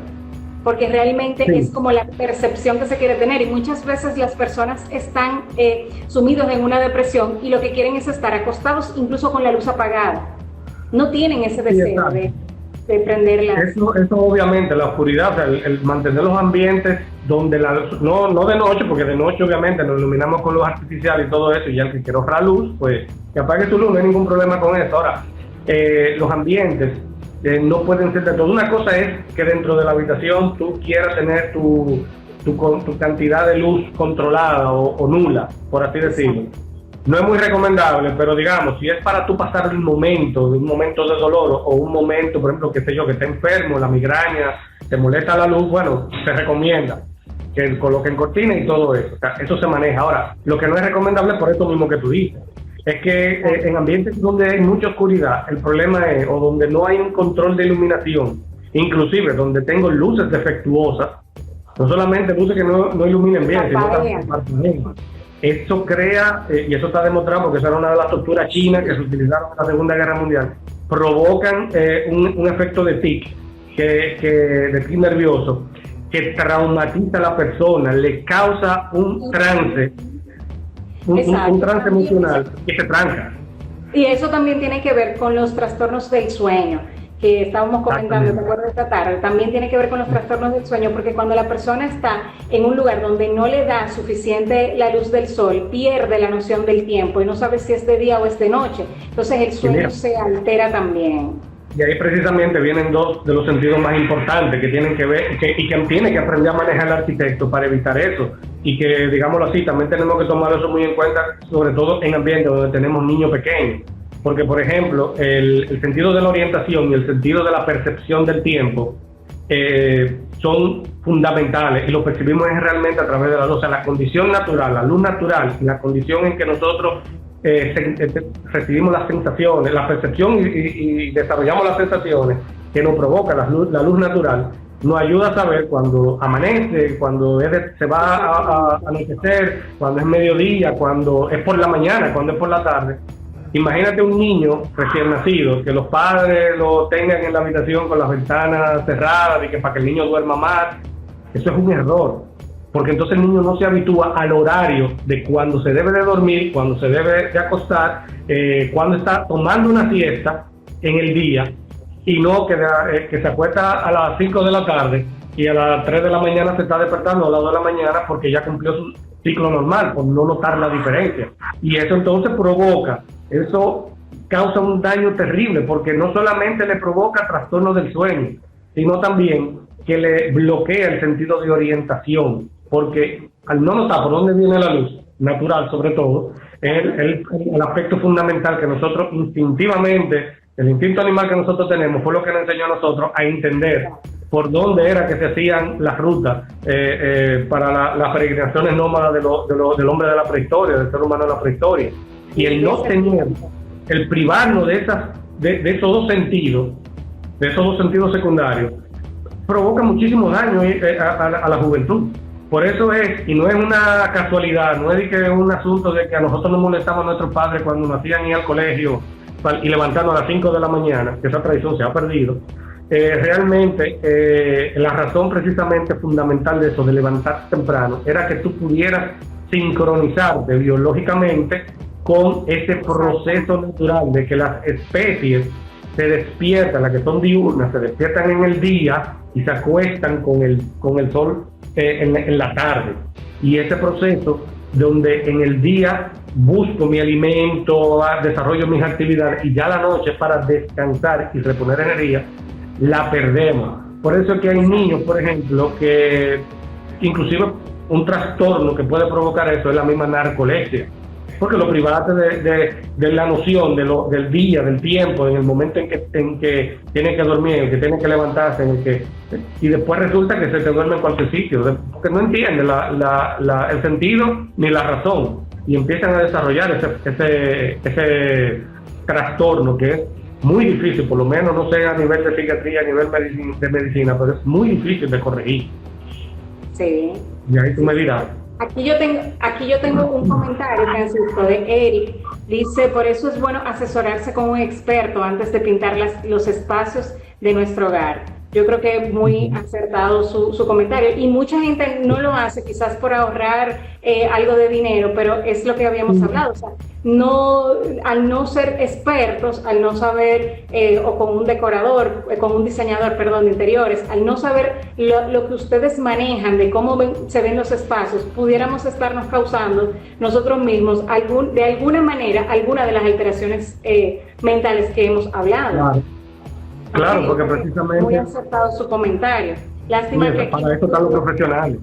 porque realmente es como la percepción que se quiere tener, y muchas veces las personas están sumidos en una depresión y lo que quieren es estar acostados incluso con la luz apagada. No tienen ese deseo de prenderla.
Eso obviamente, la oscuridad, o sea, el mantener los ambientes donde la luz, no de noche, porque de noche obviamente nos iluminamos con luz artificial y todo eso, y ya el que quiere ahorrar luz, pues que apague su luz, no hay ningún problema con eso. Ahora, los ambientes no pueden ser de todo. Una cosa es que dentro de la habitación tú quieras tener tu cantidad de luz controlada o nula, por así decirlo. No es muy recomendable, pero digamos, si es para tú pasar un momento de dolor o un momento, por ejemplo, qué sé yo, que esté enfermo, la migraña, te molesta la luz, bueno, se recomienda que coloquen cortinas y todo eso. O sea, eso se maneja. Ahora, lo que no es recomendable por esto mismo que tú dices, es que en ambientes donde hay mucha oscuridad, el problema es, o donde no hay un control de iluminación, inclusive donde tengo luces defectuosas, no solamente luces que no iluminen bien, sino también. Esto crea, y eso está demostrado porque esa era una de las torturas chinas que se utilizaron en la Segunda Guerra Mundial, provocan un efecto de tic, de tic nervioso, que traumatiza a la persona, le causa un trance, un trance emocional que se tranca.
Y eso también tiene que ver con los trastornos del sueño, que estábamos comentando, ¿te acuerdas esta tarde? También tiene que ver con los trastornos del sueño, porque cuando la persona está en un lugar donde no le da suficiente la luz del sol, pierde la noción del tiempo y no sabe si es de día o es de noche. Entonces el sueño se altera también.
Y ahí precisamente vienen dos de los sentidos más importantes que tienen que ver y que tiene que aprender a manejar el arquitecto para evitar eso. Y que, digámoslo así, también tenemos que tomar eso muy en cuenta, sobre todo en ambientes donde tenemos niños pequeños. Porque, por ejemplo, el sentido de la orientación y el sentido de la percepción del tiempo son fundamentales y lo percibimos realmente a través de la luz. O sea, la condición natural, la luz natural y la condición en que nosotros recibimos las sensaciones, la percepción y desarrollamos las sensaciones que nos provoca la luz natural, nos ayuda a saber cuando amanece, cuando se va a anochecer, cuando es mediodía, cuando es por la mañana, cuando es por la tarde. Imagínate un niño recién nacido, que los padres lo tengan en la habitación con las ventanas cerradas y que para que el niño duerma más. Eso es un error, porque entonces el niño no se habitúa al horario de cuando se debe de dormir, cuando se debe de acostar, cuando está tomando una siesta en el día, y no que se acuesta a las 5 de la tarde y a las 3 de la mañana se está despertando a las 2 de la mañana porque ya cumplió su ciclo normal, por no notar la diferencia. Y eso entonces eso causa un daño terrible, porque no solamente le provoca trastornos del sueño, sino también que le bloquea el sentido de orientación, porque al no notar por dónde viene la luz, natural sobre todo, es el aspecto fundamental que nosotros instintivamente, el instinto animal que nosotros tenemos, fue lo que nos enseñó a nosotros a entender por dónde era que se hacían las rutas para las peregrinaciones nómadas del hombre de la prehistoria, del ser humano de la prehistoria. Y el no tener, el privarnos de esos dos sentidos secundarios, provoca muchísimo daño a la juventud. Por eso es, y no es una casualidad, no es que un asunto de que a nosotros nos molestamos a nuestros padres cuando nos hacían ir al colegio y levantarnos a las 5 de la mañana, que esa tradición se ha perdido. Realmente la razón precisamente fundamental de eso, de levantarse temprano, era que tú pudieras sincronizarte biológicamente con ese proceso natural de que las especies se despiertan, las que son diurnas, se despiertan en el día y se acuestan con el sol en la tarde. Y ese proceso donde en el día busco mi alimento, desarrollo mis actividades, y ya la noche para descansar y reponer energía, la perdemos. Por eso es que hay niños, por ejemplo, que inclusive un trastorno que puede provocar eso es la misma narcolepsia, porque lo privaste de la noción del día, del tiempo, en el momento en que tiene que dormir, en el que tiene que levantarse, y después resulta que se te duerme en cualquier sitio, porque no entiende el sentido ni la razón, y empiezan a desarrollar ese trastorno que es muy difícil, por lo menos no sé a nivel de psiquiatría, a nivel de medicina, pero es muy difícil de corregir.
Sí.
Y ahí tú me dirás.
Aquí yo tengo un comentario, Francisco, de Eric. Dice, por eso es bueno asesorarse con un experto antes de pintar los espacios de nuestro hogar. Yo creo que muy acertado su comentario, y mucha gente no lo hace quizás por ahorrar algo de dinero, pero es lo que habíamos hablado, o sea, no, al no ser expertos, al no saber, o con un decorador, con un diseñador, perdón, de interiores, al no saber lo que ustedes manejan, de cómo se ven los espacios, pudiéramos estarnos causando nosotros mismos de alguna manera alguna de las alteraciones mentales que hemos hablado.
Claro, porque precisamente...
Muy acertado su comentario. Lástima que
para eso están los profesionales.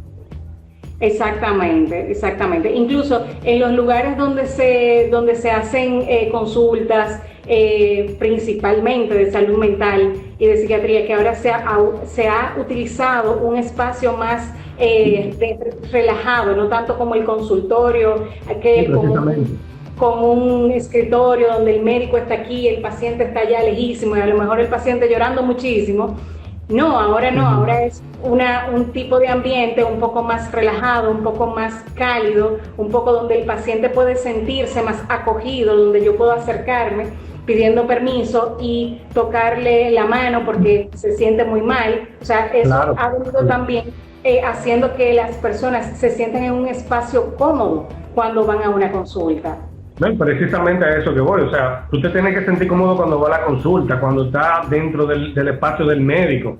Exactamente, exactamente. Incluso en los lugares donde se hacen consultas, principalmente de salud mental y de psiquiatría, que ahora se ha utilizado un espacio más relajado, no tanto como el consultorio, que con un escritorio donde el médico está aquí, el paciente está allá lejísimo y a lo mejor el paciente llorando muchísimo. No, ahora es un tipo de ambiente un poco más relajado, un poco más cálido, un poco donde el paciente puede sentirse más acogido, donde yo puedo acercarme pidiendo permiso y tocarle la mano porque se siente muy mal. O sea, eso ha venido también haciendo que las personas se sientan en un espacio cómodo cuando van a una consulta.
Precisamente a eso que voy, o sea, tú te tienes que sentir cómodo cuando va a la consulta, cuando estás dentro del espacio del médico,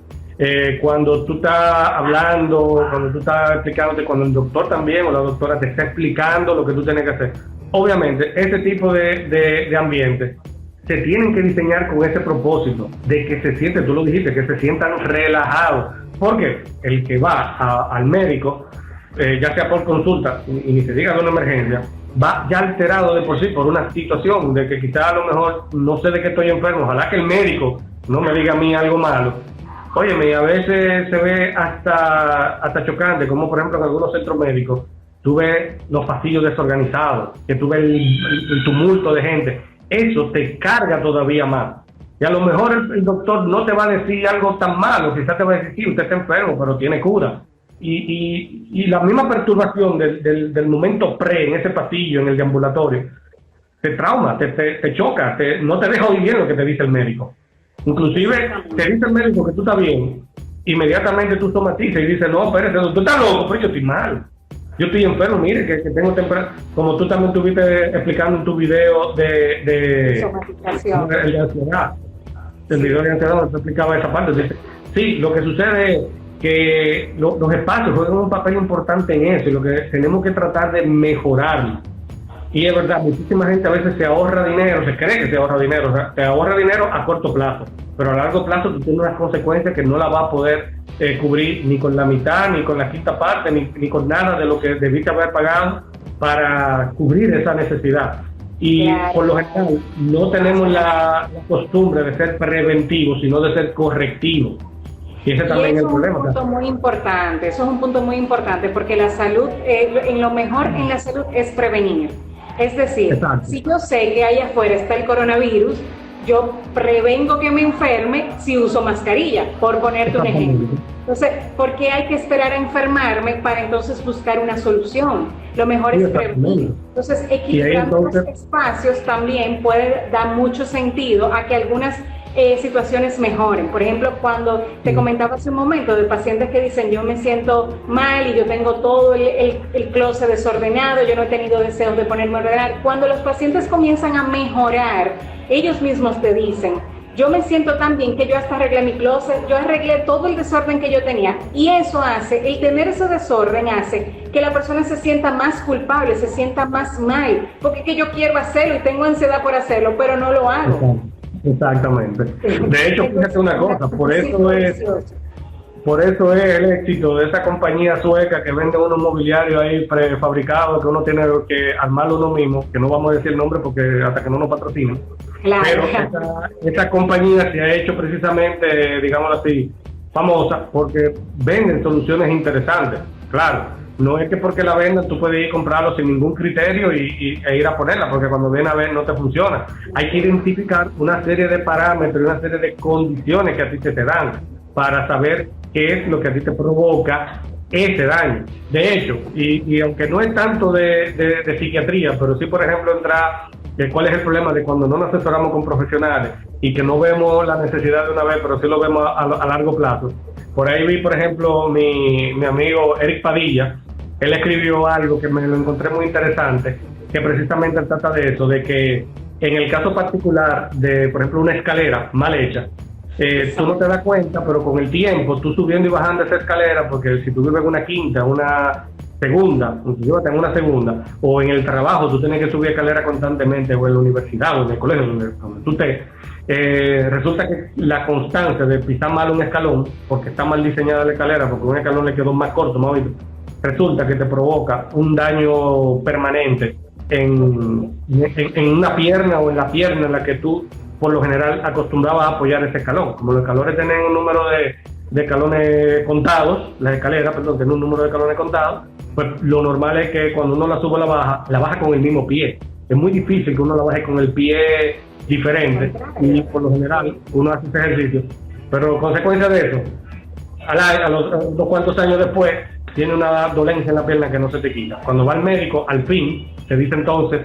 cuando tú estás hablando, cuando tú estás explicándote, cuando el doctor también o la doctora te está explicando lo que tú tienes que hacer. Obviamente, ese tipo de ambientes se tienen que diseñar con ese propósito, de que se sienten, tú lo dijiste, que se sientan relajados, porque el que va al médico, ya sea por consulta, y ni se diga de una emergencia, va ya alterado de por sí por una situación de que quizás a lo mejor no sé de qué estoy enfermo, ojalá que el médico no me diga a mí algo malo. Óyeme, a veces se ve hasta chocante, como por ejemplo en algunos centros médicos, tú ves los pasillos desorganizados, que tú ves el tumulto de gente, eso te carga todavía más. Y a lo mejor el doctor no te va a decir algo tan malo, quizás te va a decir, sí, usted está enfermo, pero tiene cura. Y la misma perturbación del momento en ese pasillo, en el deambulatorio, te trauma, te choca, no te deja oír bien lo que te dice el médico. Inclusive te dice el médico que tú estás bien, inmediatamente tú somatizas y dices, no, espérate, tú estás loco, pero yo estoy mal, yo estoy enfermo, mire que tengo temperatura, como tú también estuviste explicando en tu video de somatización, de ansiedad, el video de ansiedad donde te explicaba esa parte. Dice, sí, lo que sucede es que los espacios juegan un papel importante en eso, y lo que tenemos que tratar de mejorarlo. Y es verdad, muchísima gente a veces se ahorra dinero, se cree que se ahorra dinero, o sea, se ahorra dinero a corto plazo, pero a largo plazo tú tienes unas consecuencias que no la va a poder cubrir ni con la mitad, ni con la quinta parte, ni con nada de lo que debiste haber pagado para cubrir esa necesidad. Y por lo general no tenemos la costumbre de ser preventivos, sino de ser correctivos. Y ese también es el problema.
Eso es un punto muy importante, eso es un punto muy importante, porque la salud, en lo mejor en la salud es prevenir. Es decir, exacto, si yo sé que allá afuera está el coronavirus, yo prevengo que me enferme si uso mascarilla, por ponerte un ejemplo. Entonces, ¿por qué hay que esperar a enfermarme para entonces buscar una solución? Lo mejor es prevenir. Entonces, equilibrando los espacios también puede dar mucho sentido a que algunas situaciones mejoren. Por ejemplo, cuando te comentaba hace un momento de pacientes que dicen, yo me siento mal y yo tengo todo el closet desordenado, yo no he tenido deseos de ponerme a ordenar. Cuando los pacientes comienzan a mejorar, ellos mismos te dicen, yo me siento tan bien que yo hasta arreglé mi closet, yo arreglé todo el desorden que yo tenía, y eso hace, el tener ese desorden hace que la persona se sienta más culpable, se sienta más mal, porque es que yo quiero hacerlo y tengo ansiedad por hacerlo, pero no lo hago.
Exactamente. De hecho, fíjate una cosa, por eso es el éxito de esa compañía sueca que vende unos mobiliarios ahí prefabricados que uno tiene que armarlo uno mismo, que no vamos a decir el nombre porque hasta que no nos patrocinen. Claro. Pero esa compañía se ha hecho precisamente, digámoslo así, famosa porque venden soluciones interesantes. Claro, no es que porque la vendan tú puedes ir a comprarlo sin ningún criterio e ir a ponerla, porque cuando ven a ver no te funciona. Hay que identificar una serie de parámetros y una serie de condiciones que a ti te dan para saber qué es lo que a ti te provoca ese daño. De hecho, y aunque no es tanto de psiquiatría, pero sí, por ejemplo, entra cuál es el problema de cuando no nos asesoramos con profesionales y que no vemos la necesidad de una vez, pero sí lo vemos a largo plazo. Por ahí vi, por ejemplo, mi amigo Eric Padilla, él escribió algo que me lo encontré muy interesante, que precisamente trata de eso, de que en el caso particular de, por ejemplo, una escalera mal hecha, tú no te das cuenta, pero con el tiempo, tú subiendo y bajando esa escalera, porque si tú vives en una quinta, una segunda, inclusive en una segunda, o en el trabajo, tú tienes que subir escalera constantemente, o en la universidad, o en el colegio, donde tú estés, resulta que la constancia de pisar mal un escalón, porque está mal diseñada la escalera, porque un escalón le quedó más corto, más bonito, resulta que te provoca un daño permanente en una pierna o en la pierna en la que tú por lo general acostumbrabas a apoyar ese escalón. Como los escalones tienen un número de escalones contados, las escaleras, perdón, tienen un número de escalones contados, pues lo normal es que cuando uno la sube o la baja con el mismo pie. Es muy difícil que uno la baje con el pie diferente y por lo general uno hace ese ejercicio. Pero consecuencia de eso, a los unos cuantos años después, tiene una dolencia en la pierna que no se te quita. Cuando va al médico, al fin, te dice entonces,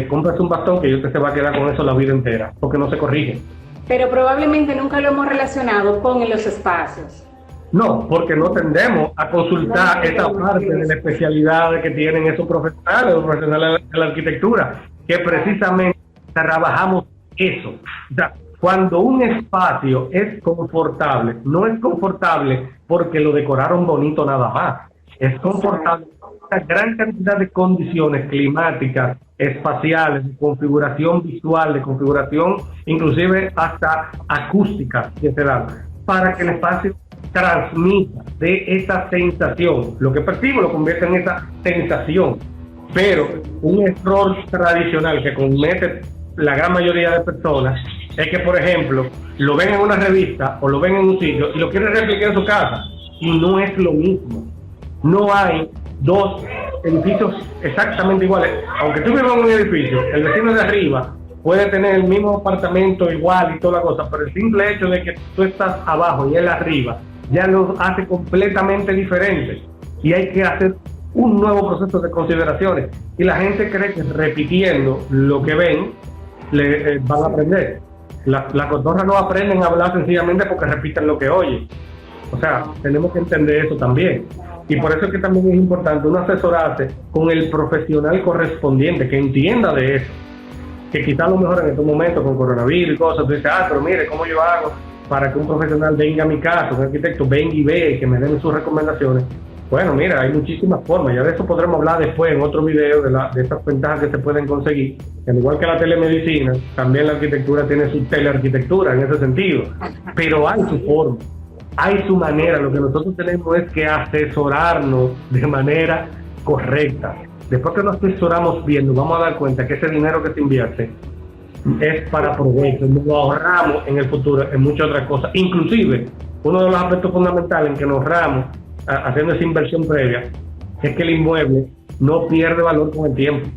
cómprate un bastón que usted se va a quedar con eso la vida entera, porque no se corrige.
Pero probablemente nunca lo hemos relacionado con los espacios.
No, porque no tendemos a consultar esa parte de la especialidad que tienen esos profesionales, los profesionales de la arquitectura, que precisamente trabajamos eso. O sea, cuando un espacio es confortable, no es confortable porque lo decoraron bonito nada más. Es confortable por una gran cantidad de condiciones climáticas, espaciales, de configuración visual, de configuración inclusive hasta acústica que se dan, para que el espacio transmita de esa sensación. Lo que percibo lo convierte en esa sensación. Pero un error tradicional que comete la gran mayoría de personas es que, por ejemplo, lo ven en una revista o lo ven en un sitio y lo quieren replicar en su casa, y no es lo mismo. No hay dos edificios exactamente iguales. Aunque tú vivas en un edificio, el vecino de arriba puede tener el mismo apartamento igual y toda la cosa, pero el simple hecho de que tú estás abajo y él arriba ya lo hace completamente diferente, y hay que hacer un nuevo proceso de consideraciones, y la gente cree que repitiendo lo que ven van a aprender. Las cotorras no aprenden a hablar sencillamente porque repiten lo que oyen. O sea, tenemos que entender eso también, y por eso es que también es importante uno asesorarse con el profesional correspondiente que entienda de eso, que quizá a lo mejor en estos momentos con coronavirus y cosas, tú dices, pero mire, ¿cómo yo hago para que un profesional venga a mi casa, un arquitecto venga y ve, que me den sus recomendaciones? Bueno, mira, hay muchísimas formas, ya de eso podremos hablar después en otro video de estas ventajas que se pueden conseguir. Al igual que la telemedicina, también la arquitectura tiene su telearquitectura en ese sentido, pero hay su forma, hay su manera. Lo que nosotros tenemos es que asesorarnos de manera correcta. Después que nos asesoramos bien, nos vamos a dar cuenta que ese dinero que se invierte es para provecho, nos lo ahorramos en el futuro en muchas otras cosas. Inclusive, uno de los aspectos fundamentales en que nos ahorramos haciendo esa inversión previa es que el inmueble no pierde valor con el tiempo.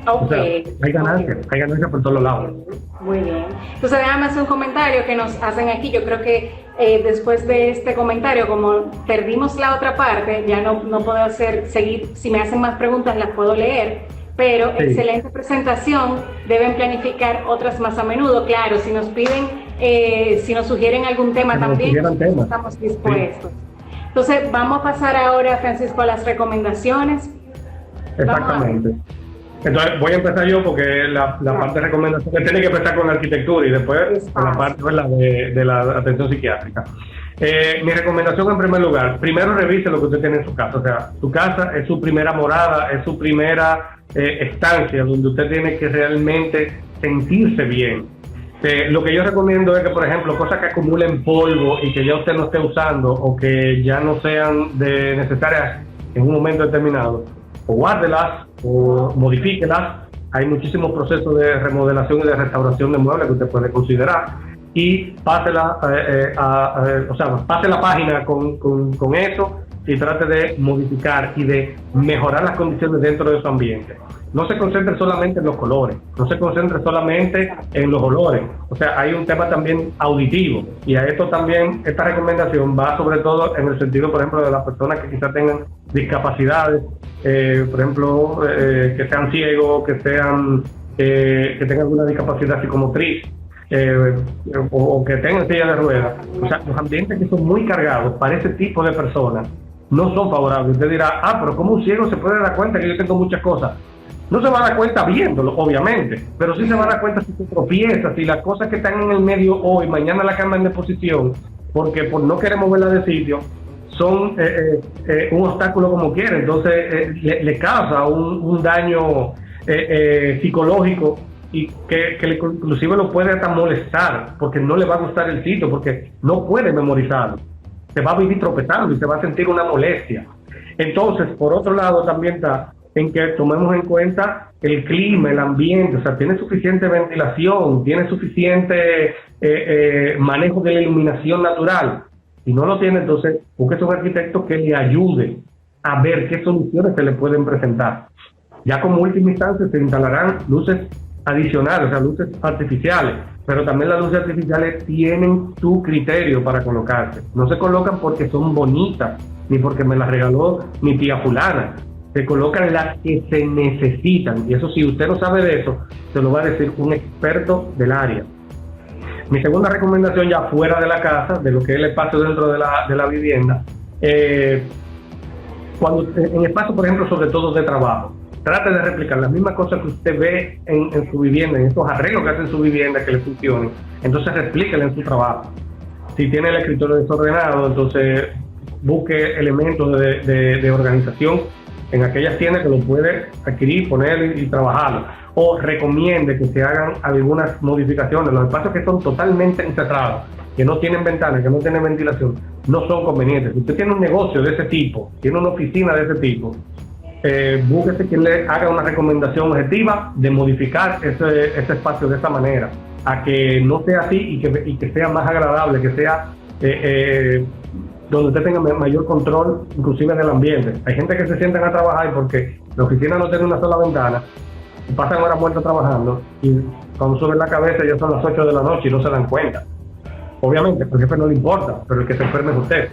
Okay.
O sea, hay ganancias por todos lados.
Muy bien. Entonces déjame hacer un comentario que nos hacen aquí. Yo creo que después de este comentario, como perdimos la otra parte, ya no puedo seguir. Si me hacen más preguntas las puedo leer, pero sí. Excelente presentación. Deben planificar otras más a menudo. Claro, si nos piden, si nos sugieren algún tema también, estamos dispuestos. Sí. Entonces vamos a pasar ahora, Francisco, a las recomendaciones.
Exactamente. Entonces voy a empezar yo porque la parte de recomendación tiene que empezar con la arquitectura y después con la parte de la atención psiquiátrica. Mi recomendación en primer lugar, primero revise lo que usted tiene en su casa. O sea, su casa es su primera morada, es su primera estancia donde usted tiene que realmente sentirse bien. Lo que yo recomiendo es que, por ejemplo, cosas que acumulen polvo y que ya usted no esté usando o que ya no sean necesarias en un momento determinado, o guárdelas o modifíquelas. Hay muchísimos procesos de remodelación y de restauración de muebles que usted puede considerar, y pase la página con eso y trate de modificar y de mejorar las condiciones dentro de su ambiente. No se concentre solamente en los colores, no se concentre solamente en los olores. O sea, hay un tema también auditivo, y a esto también, esta recomendación va sobre todo en el sentido, por ejemplo, de las personas que quizás tengan discapacidades, por ejemplo, que sean ciegos, que sean que tengan alguna discapacidad psicomotriz, o que tengan silla de ruedas. O sea, los ambientes que son muy cargados para ese tipo de personas no son favorables. Usted dirá, pero ¿cómo un ciego se puede dar cuenta que yo tengo muchas cosas? No se va a dar cuenta viéndolo, obviamente, pero sí se va a dar cuenta si se tropieza, si las cosas que están en el medio hoy, mañana la cambian de posición, porque por no querer moverla de sitio, son un obstáculo como quiera. Entonces le causa un daño psicológico, y que inclusive lo puede hasta molestar, porque no le va a gustar el sitio, porque no puede memorizarlo. Se va a vivir tropezando y se va a sentir una molestia. Entonces, por otro lado, también está en que tomemos en cuenta el clima, el ambiente, o sea, tiene suficiente ventilación, tiene suficiente manejo de la iluminación natural. Si no lo tiene, entonces busque un arquitecto que le ayude a ver qué soluciones se le pueden presentar. Ya como última instancia se instalarán luces adicionales, o sea, luces artificiales, pero también las luces artificiales tienen su criterio para colocarse. No se colocan porque son bonitas, ni porque me las regaló mi tía fulana. Se colocan las que se necesitan, y eso, si usted no sabe de eso, se lo va a decir un experto del área. Mi segunda recomendación, ya fuera de la casa, de lo que es el espacio dentro de la vivienda, cuando en espacio, por ejemplo, sobre todo de trabajo, trate de replicar las mismas cosas que usted ve en su vivienda, en estos arreglos que hace en su vivienda que le funcionen. Entonces replíquela en su trabajo. Si tiene el escritorio desordenado, entonces busque elementos de organización en aquellas tiendas que lo puede adquirir, poner y trabajarlo. O recomiende que se hagan algunas modificaciones. Los espacios que son totalmente encerrados, que no tienen ventanas, que no tienen ventilación, no son convenientes. Si usted tiene un negocio de ese tipo, tiene una oficina de ese tipo, búsquese quien le haga una recomendación objetiva de modificar ese espacio de esa manera, a que no sea así y que sea más agradable, que sea donde usted tenga mayor control, inclusive del ambiente. Hay gente que se sientan a trabajar porque la oficina no tiene una sola ventana, y pasan horas muertas trabajando, y cuando suben la cabeza ya son las 8 de la noche y no se dan cuenta. Obviamente, al jefe no le importa, pero el que se enferme es usted.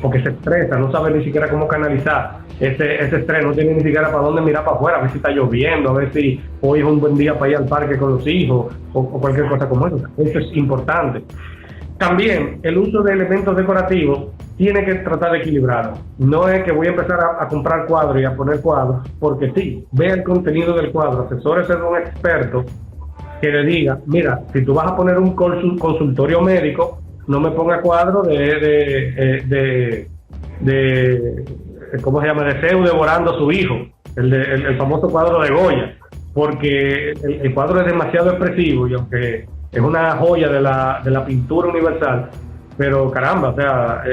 Porque se estresa, no sabe ni siquiera cómo canalizar ese estrés, no tiene ni siquiera para dónde mirar para afuera, a ver si está lloviendo, a ver si hoy es un buen día para ir al parque con los hijos, o cualquier cosa como eso. Eso es importante. También el uso de elementos decorativos tiene que tratar de equilibrarlo. No es que voy a empezar a comprar cuadros y a poner cuadros, porque sí, vea el contenido del cuadro, asesórese de un experto que le diga, mira, si tú vas a poner un consultorio médico, no me ponga cuadros de ¿cómo se llama? De Zeus devorando a su hijo, el famoso cuadro de Goya, porque el cuadro es demasiado expresivo, y aunque es una joya de la pintura universal, pero caramba, o sea,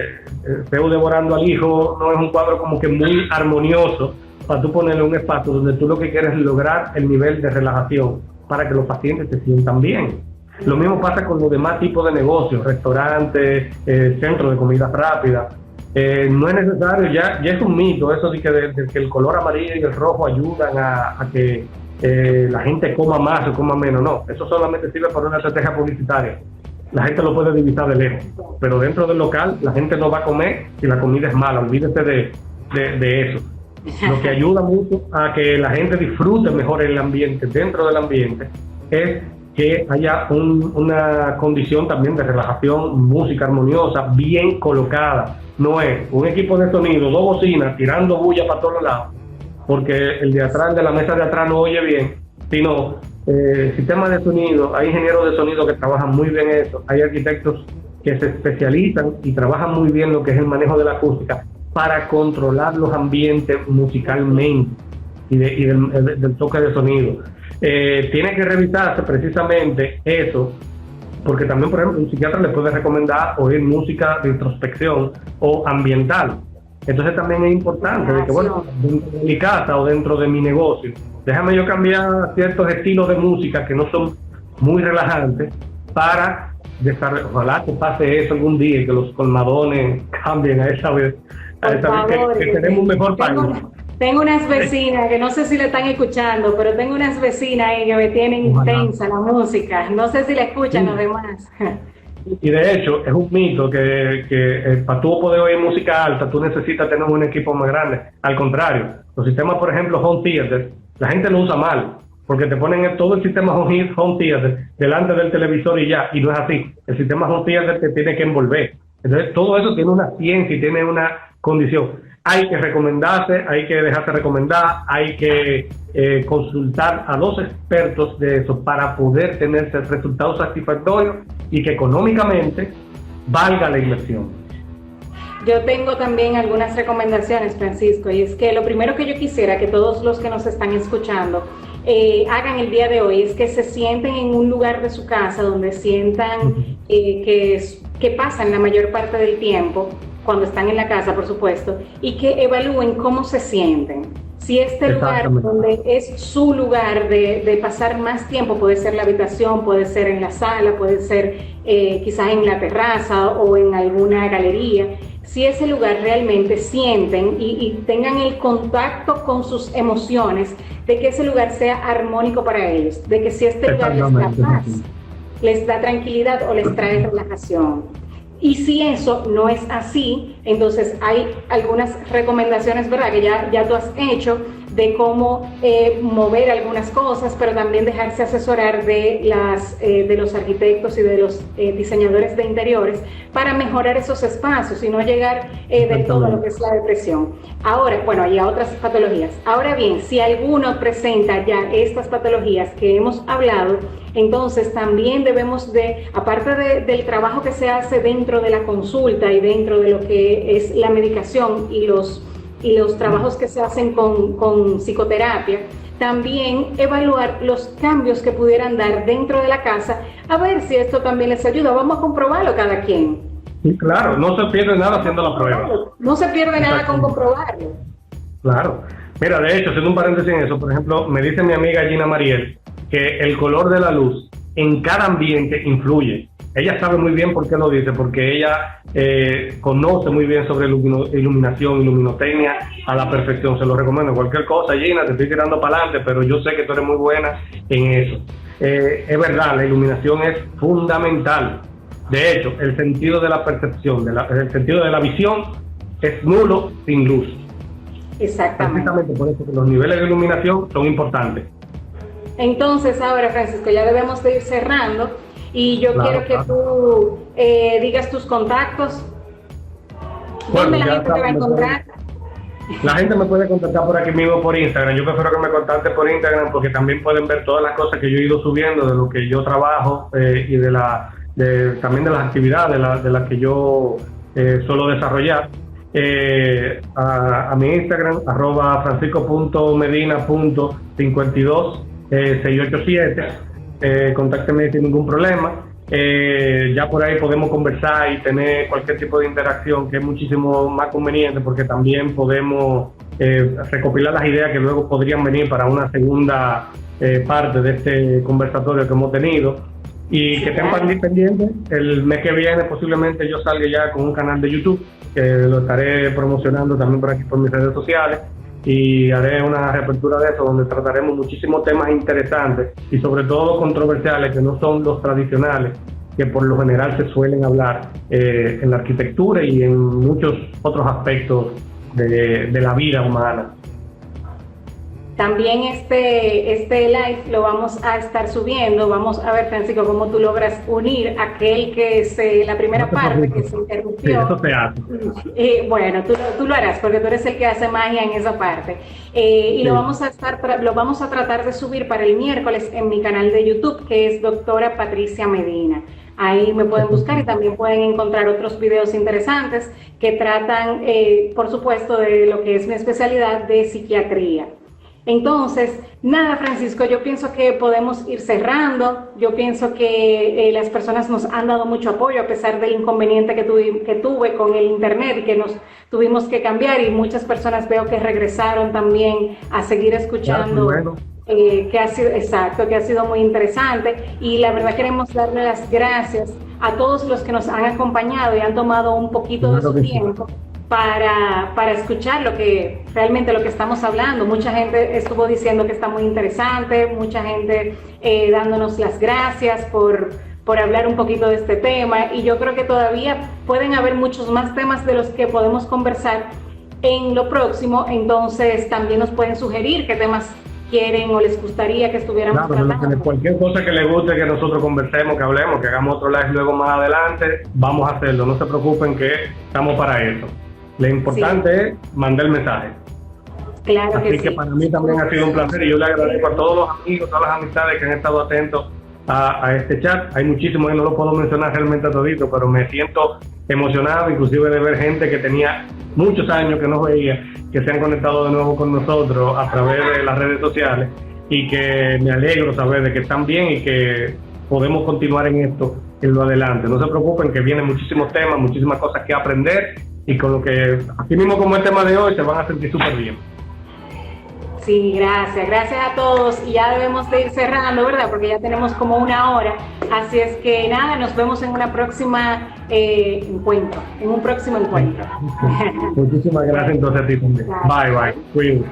Zeus devorando al hijo no es un cuadro como que muy armonioso para tú ponerle un espacio donde tú lo que quieres es lograr el nivel de relajación para que los pacientes se sientan bien. Lo mismo pasa con los demás tipos de negocios, restaurantes, centros de comida rápida. No es necesario, ya es un mito eso de que el color amarillo y el rojo ayudan a que la gente coma más o coma menos. No, eso solamente sirve para una estrategia publicitaria. La gente lo puede divisar de lejos, pero dentro del local la gente no va a comer si la comida es mala. Olvídese de eso. Lo que ayuda mucho a que la gente disfrute mejor el ambiente, dentro del ambiente, es que haya una condición también de relajación, música armoniosa, bien colocada. No es un equipo de sonido, dos bocinas tirando bulla para todos lados, porque el de atrás, de la mesa de atrás, no oye bien, sino sistemas de sonido. Hay ingenieros de sonido que trabajan muy bien eso, hay arquitectos que se especializan y trabajan muy bien lo que es el manejo de la acústica para controlar los ambientes musicalmente y del toque de sonido. Tiene que revisarse precisamente eso, porque también, por ejemplo, un psiquiatra le puede recomendar oír música de introspección o ambiental. Entonces también es importante de que, bueno, dentro de mi casa o dentro de mi negocio, déjame yo cambiar ciertos estilos de música que no son muy relajantes para desarrollar. Ojalá que pase eso algún día y que los colmadones cambien a esa vez, que tenemos un mejor país.
Tengo unas vecinas que no sé si le están escuchando, pero tengo unas vecinas ahí que me tienen intensa la música. No sé si la escuchan los demás.
Y de hecho, es un mito que para tú poder oír música alta, tú necesitas tener un equipo más grande. Al contrario, los sistemas, por ejemplo, home theater, la gente lo usa mal. porque te ponen todo el sistema home theater delante del televisor y ya, y no es así. El sistema home theater te tiene que envolver. Entonces, todo eso tiene una ciencia y tiene una condición. Hay que recomendarse, hay que dejarse recomendar, hay que consultar a los expertos de eso para poder tener resultados satisfactorios y que económicamente valga la inversión.
Yo tengo también algunas recomendaciones, Francisco, y es que lo primero que yo quisiera que todos los que nos están escuchando hagan el día de hoy es que se sienten en un lugar de su casa donde sientan que pasan la mayor parte del tiempo, cuando están en la casa, por supuesto, y que evalúen cómo se sienten. Si este lugar donde es su lugar de pasar más tiempo, puede ser la habitación, puede ser en la sala, puede ser quizás en la terraza o en alguna galería, si ese lugar realmente sienten y tengan el contacto con sus emociones, de que ese lugar sea armónico para ellos, de que si este lugar les da paz, les da tranquilidad o les trae relajación. Y si eso no es así, entonces hay algunas recomendaciones, ¿verdad?, que ya tú has hecho de cómo mover algunas cosas, pero también dejarse asesorar de los arquitectos y de los diseñadores de interiores para mejorar esos espacios y no llegar del todo a lo que es la depresión. Ahora, bueno, y a otras patologías. Ahora bien, si alguno presenta ya estas patologías que hemos hablado, entonces también debemos aparte del trabajo que se hace dentro de la consulta y dentro de lo que es la medicación y los trabajos que se hacen con psicoterapia, también evaluar los cambios que pudieran dar dentro de la casa, a ver si esto también les ayuda. Vamos a comprobarlo cada quien.
Sí, claro, no se pierde nada haciendo la prueba.
No se pierde nada con comprobarlo.
Claro. Mira, de hecho, haciendo un paréntesis en eso, por ejemplo, me dice mi amiga Gina Mariel que el color de la luz en cada ambiente influye. Ella sabe muy bien por qué lo dice, porque ella conoce muy bien sobre iluminación y luminotecnia a la perfección. Se lo recomiendo. Cualquier cosa, Gina, te estoy tirando para adelante, pero yo sé que tú eres muy buena en eso. Es verdad, la iluminación es fundamental. De hecho, el sentido de la percepción, el sentido de la visión es nulo sin luz.
Exactamente.
Precisamente por eso que los niveles de iluminación son importantes.
Entonces, ahora, Francisco, ya debemos de ir cerrando. Y yo quiero que tú digas tus contactos. ¿Dónde la gente te va a encontrar?
La gente me puede contactar por aquí mismo por Instagram. Yo prefiero que me contacten por Instagram porque también pueden ver todas las cosas que yo he ido subiendo, de lo que yo trabajo y también de las actividades de las que yo suelo desarrollar. A mi Instagram, @francisco.medina.52687. Contáctenme sin ningún problema. Ya por ahí podemos conversar y tener cualquier tipo de interacción, que es muchísimo más conveniente porque también podemos recopilar las ideas que luego podrían venir para una segunda parte de este conversatorio que hemos tenido. Y que estén pendientes, el mes que viene posiblemente yo salga ya con un canal de YouTube, que lo estaré promocionando también por aquí por mis redes sociales, y haré una reapertura de eso donde trataremos muchísimos temas interesantes y sobre todo controversiales, que no son los tradicionales que por lo general se suelen hablar en la arquitectura y en muchos otros aspectos de la vida humana.
También este live lo vamos a estar subiendo. Vamos a ver, Francisco, cómo tú logras unir aquel que es la primera parte que se interrumpió.
Sí, eso se hace.
Bueno, tú lo harás porque tú eres el que hace magia en esa parte. Y sí, lo vamos a tratar de subir para el miércoles en mi canal de YouTube, que es Doctora Patricia Medina. Ahí me pueden buscar y también pueden encontrar otros videos interesantes que tratan, por supuesto, de lo que es mi especialidad de psiquiatría. Entonces, nada, Francisco, yo pienso que podemos ir cerrando. Yo pienso que las personas nos han dado mucho apoyo a pesar del inconveniente que tuve con el internet y que nos tuvimos que cambiar, y muchas personas veo que regresaron también a seguir escuchando. Bueno. Que ha sido muy interesante, y la verdad queremos darle las gracias a todos los que nos han acompañado y han tomado un poquito de su tiempo para escuchar lo que estamos hablando. Mucha gente estuvo diciendo que está muy interesante, mucha gente dándonos las gracias por hablar un poquito de este tema, y yo creo que todavía pueden haber muchos más temas de los que podemos conversar en lo próximo. Entonces también nos pueden sugerir qué temas quieren o les gustaría que estuviéramos tratando.
Cualquier cosa que les guste, que nosotros conversemos, que hablemos, que hagamos otro live luego más adelante, vamos a hacerlo. No se preocupen que estamos para eso. Lo importante es mandar el mensaje.
Claro
Así que para mí también ha sido un placer y yo le agradezco a todos los amigos, todas las amistades que han estado atentos a este chat. Hay muchísimos, no lo puedo mencionar realmente todito, pero me siento emocionado inclusive de ver gente que tenía muchos años que no veía, que se han conectado de nuevo con nosotros a través de las redes sociales, y que me alegro saber de que están bien y que podemos continuar en esto en lo adelante. No se preocupen que vienen muchísimos temas, muchísimas cosas que aprender, y con lo que, así mismo como el tema de hoy, se van a sentir súper bien.
Sí, gracias a todos, y ya debemos de ir cerrando, ¿verdad? Porque ya tenemos como 1 hora, así es que nada, nos vemos en una próxima encuentro, en un próximo encuentro.
Muchísimas gracias entonces a ti también. Bye, cuídense.